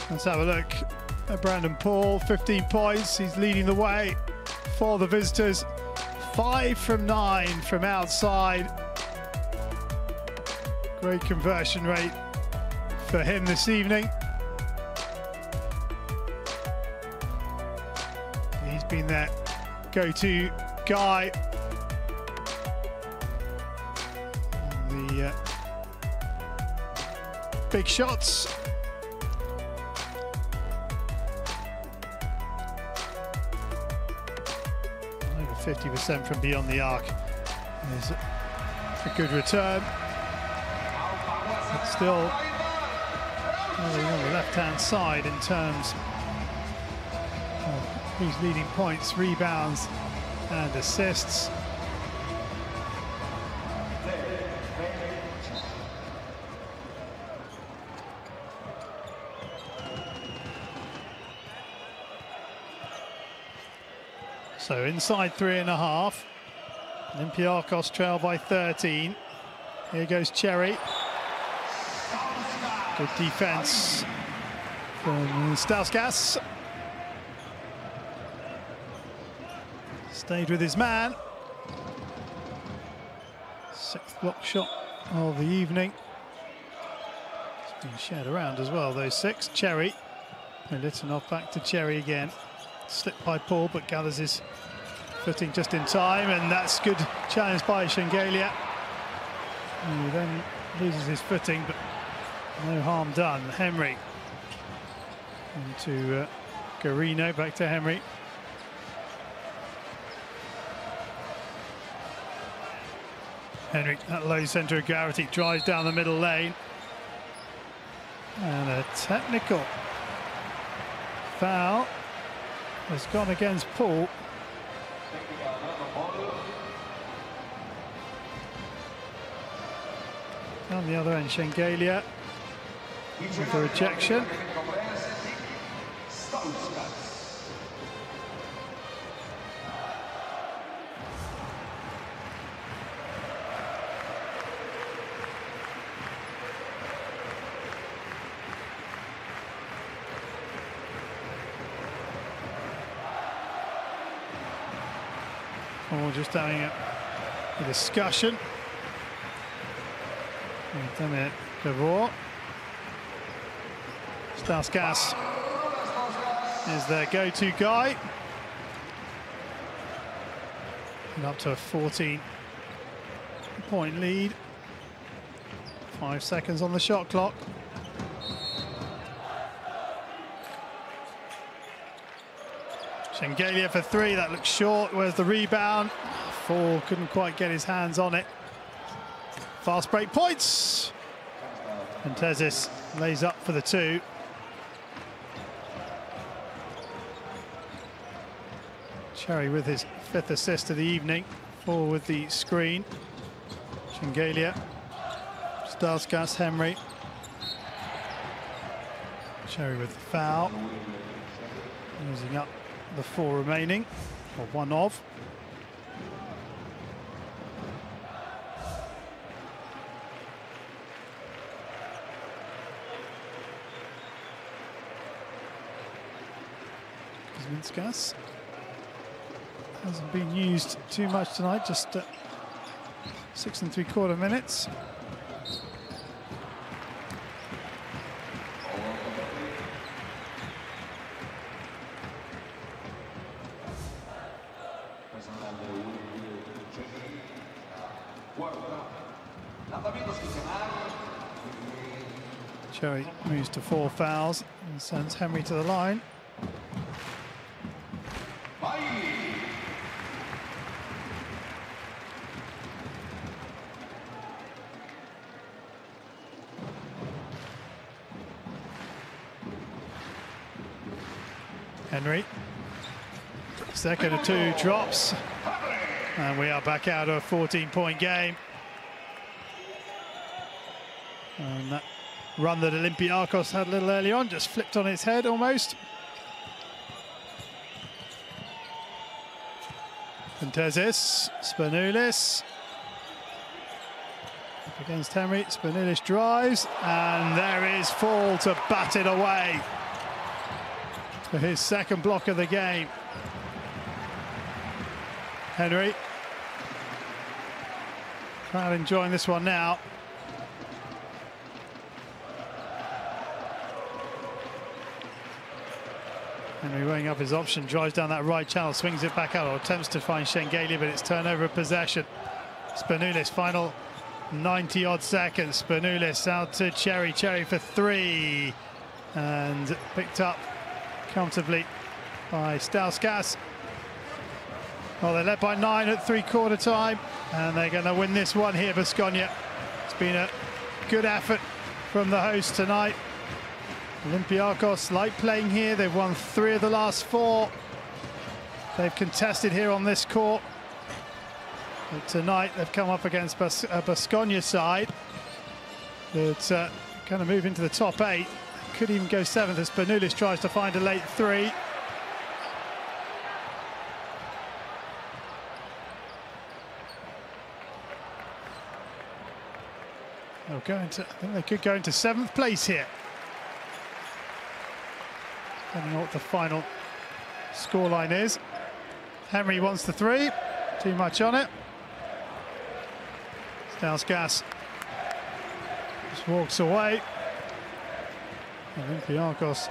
Let's have a look at Brandon Paul, 15 points. He's leading the way for the visitors. 5 from 9 from outside. Great conversion rate for him this evening. He's been their go-to guy. The big shots. 50% from beyond the arc. Is a good return. But still on the left-hand side in terms of who's leading points, rebounds and assists. So inside 3.5. Olympiacos trail by 13. Here goes Cherry. Good defense from Stauskas. Stayed with his man. Sixth block shot of the evening. It's been shared around as well, those six. Cherry. Litanov back to Cherry again. Slipped by Paul, but gathers his footing just in time, and that's good challenge by Shengelia. He then loses his footing, but no harm done. Henry into Garino, back to Henry. Henry at low centre of gravity, drives down the middle lane. And a technical foul has gone against Paul. Down the other end, Shengelia with a rejection. Or just having a discussion. Damn Gavor. Stauskas is their go-to guy. And up to a 14-point lead. 5 seconds on the shot clock. Shengelia for three, that looks short. Where's the rebound? Fall couldn't quite get his hands on it. Fast break points. And Tezis lays up for the two. Cherry with his 5th assist of the evening. Four with the screen. Shengelia. Stauskas, Henry. Cherry with the foul. Using up the 4 remaining, or one of. Kuzminskas hasn't been used too much tonight, just 6 3/4 minutes. Cherry moves to 4 fouls and sends Henry to the line. Henry, second of 2 drops, and we are back out of a 14-point game. And that run that Olympiacos had a little early on just flipped on its head almost. Contezis, Spanoulis. Up against Henry, Spanoulis drives, and there is Fall to bat it away for his 2nd block of the game. Henry. Crowd enjoying this one now. Henry weighing up his option, drives down that right channel, swings it back out, or attempts to find Shengelia, but it's turnover of possession. Spanoulis, final 90-odd seconds. Spanoulis out to Cherry. Cherry for 3. And picked up comfortably by Stauskas. Well, they're led by 9 at three-quarter time, and they're going to win this one here, Baskonia. It's been a good effort from the hosts tonight. Olympiacos like playing here. They've won 3 of the last 4. They've contested here on this court. But tonight they've come up against Baskonia side that kind of move into the top 8. Could even go 7th as Spanoulis tries to find a late 3. They'll go into, I think they could go into 7th place here. Depending on what the final scoreline is. Henry wants the 3. Too much on it. Stauskas just walks away. Olympiacos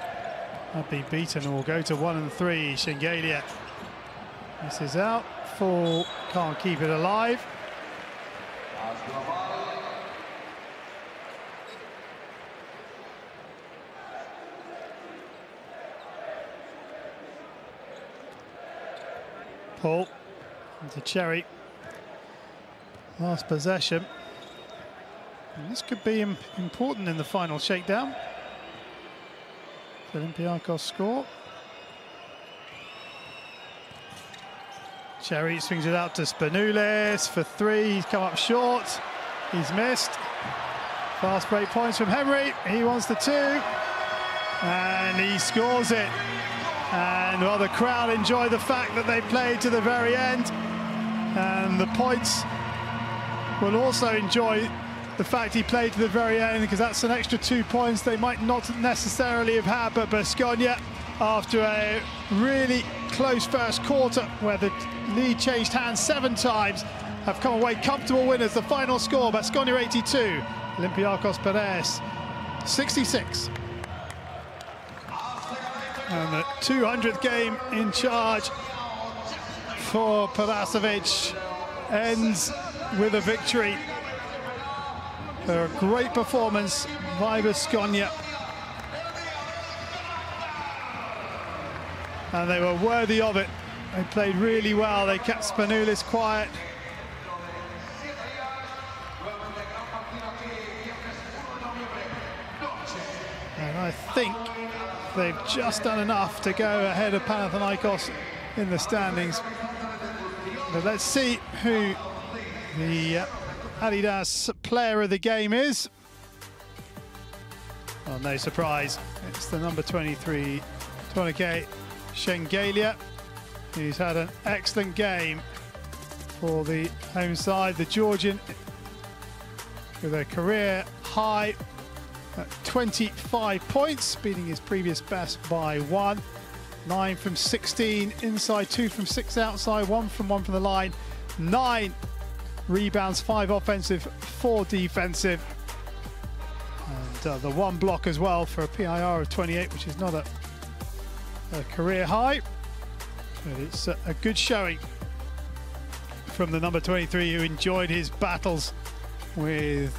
have been beaten and will go to 1 and 3. Shengelia. This is out. Full can't keep it alive. Paul into Cherry. Last possession. And this could be important in the final shakedown. Olympiacos score. Cherry swings it out to Spanoulis for 3. He's come up short. He's missed. Fast break points from Henry. He wants the 2. And he scores it. And well, the crowd enjoy the fact that they played to the very end. And the points will also enjoy the fact he played to the very end, because that's an extra 2 points they might not necessarily have had. But Baskonia, after a really close first quarter where the lead changed hands 7 times, have come away comfortable winners. The final score, Baskonia 82, Olympiacos Piraeus 66. And the 200th game in charge for Perasovic ends with a victory. A great performance by Baskonia. And they were worthy of it. They played really well. They kept Spanoulis quiet. And I think they've just done enough to go ahead of Panathinaikos in the standings. But let's see who the Adidas player of the game is. Well, no surprise, it's the number 23, Tonike Shengelia, who's had an excellent game for the home side. The Georgian with a career high at 25 points, beating his previous best by 1. 9 from 16 inside, 2 from 6 outside, 1 from the line. 9 rebounds, 5 offensive, 4 defensive. And the 1 block as well for a PIR of 28, which is not a career high. But it's a good showing from the number 23, who enjoyed his battles with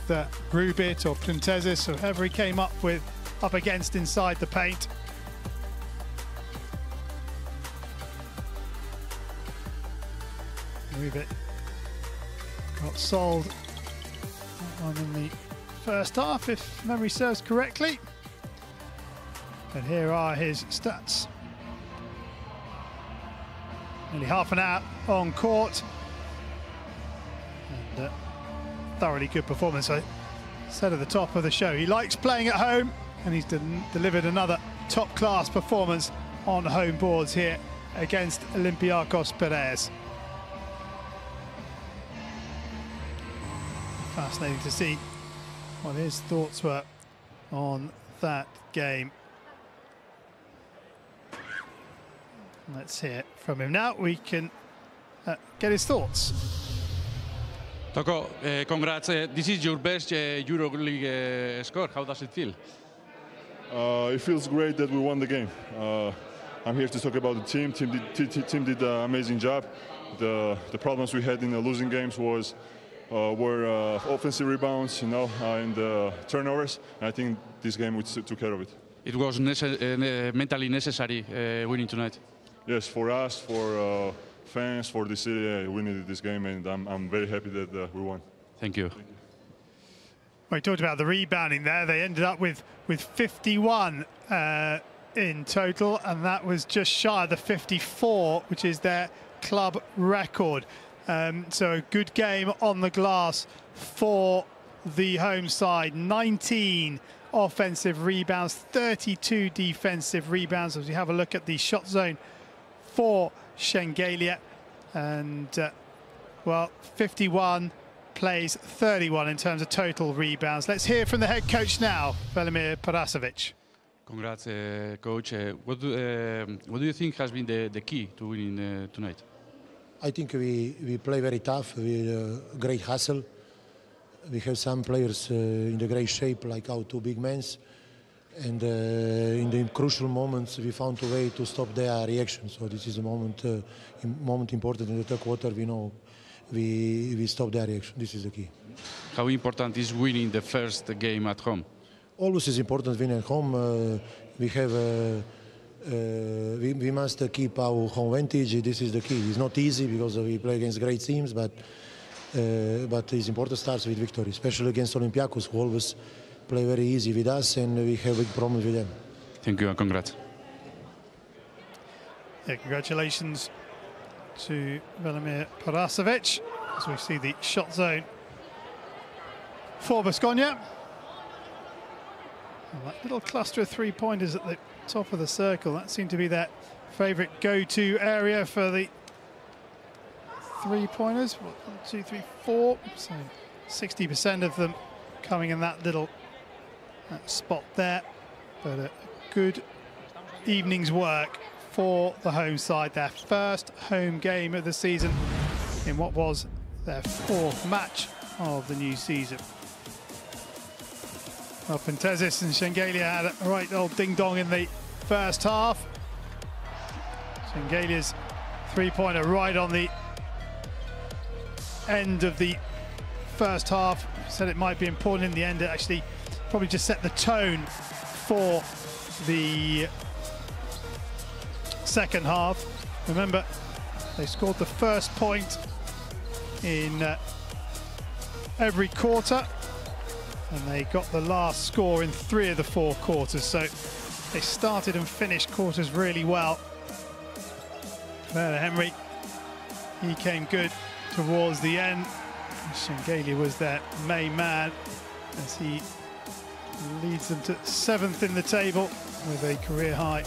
Rubit or Plintezis, or whoever he came up against inside the paint. Rubit got sold in the first half, if memory serves correctly. But here are his stats. Nearly half an hour on court. And thoroughly good performance. I said at the top of the show, he likes playing at home, and he's delivered another top-class performance on home boards here against Olympiacos Piraeus. Fascinating to see what his thoughts were on that game. Let's hear from him now. We can get his thoughts. Toko, congrats. This is your best Euroleague score. How does it feel? It feels great that we won the game. I'm here to talk about the team. Team did an amazing job. The problems we had in the losing games were offensive rebounds, and turnovers. And I think this game we took care of it. It was mentally necessary winning tonight. Yes, for us, fans, for the city. We needed this game, and I'm very happy that we won. Thank you. We talked about the rebounding there. They ended up with 51 in total, and that was just shy of the 54, which is their club record. So a good game on the glass for the home side. 19 offensive rebounds, 32 defensive rebounds. As we have a look at the shot zone for Shengelia, and well, 51 plays 31 in terms of total rebounds. Let's hear from the head coach now, Velimir Parasovic. Congrats, coach. What do you think has been the key to winning tonight? I think we play very tough, with great hustle. We have some players in the great shape, like our two big men. And in the crucial moments, we found a way to stop their reaction. So this is a moment important in the third quarter. We know we stop their reaction. This is the key. How important is winning the first game at home? Always is important winning at home. We have we must keep our home advantage. This is the key. It's not easy because we play against great teams, but it's important starts with victory, especially against Olympiacos, who always play very easy with us, and we have big problems with them. Thank you and congrats. Yeah, congratulations to Velimir Parasovic as we see the shot zone for Baskonia. That little cluster of three-pointers at the top of the circle, that seemed to be their favourite go-to area for the three-pointers. 1, 2, 3, 4. So 60% of them coming in that little spot there. But a good evening's work for the home side. Their first home game of the season in what was their 4th match of the new season. Well, Pentezis and Shengelia had a right old ding-dong in the first half. Shengelia's three-pointer right on the end of the first half. Said it might be important in the end. It actually probably just set the tone for the second half. Remember, they scored the first point in every quarter, and they got the last score in 3 of the 4 quarters. So they started and finished quarters really well. Werner Henry, he came good towards the end. Shengelia was their main man as he leads them to 7th in the table with a career high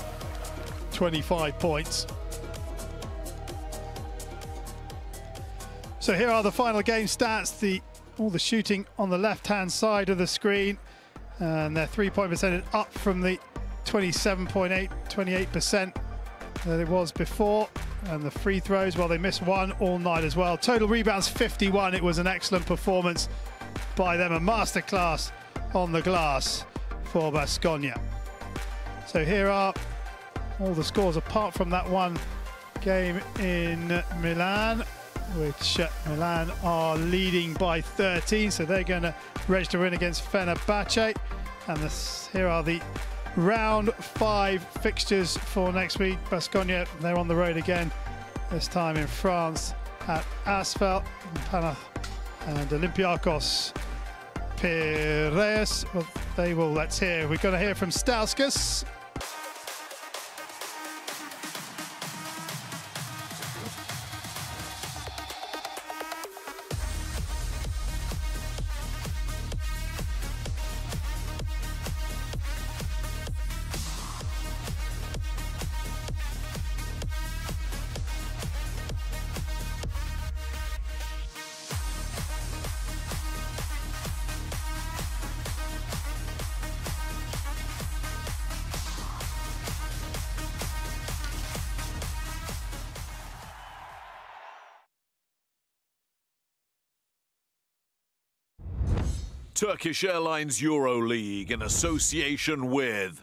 25 points. So here are the final game stats. All the shooting on the left-hand side of the screen, and their three-point percentage up from the 27.8, 28% that it was before. And the free throws, well, they missed 1 all night as well. Total rebounds 51. It was an excellent performance by them, a masterclass on the glass for Baskonia. So here are all the scores apart from that one game in Milan, which Milan are leading by 13, so they're going to register a win against Fenerbahce. And here are the round 5 fixtures for next week. Baskonia, they're on the road again, this time in France at Asphalt, and Olympiacos Piraeus. Well, they will, let's hear. We're going to hear from Stauskas. Turkish Airlines Euroleague in association with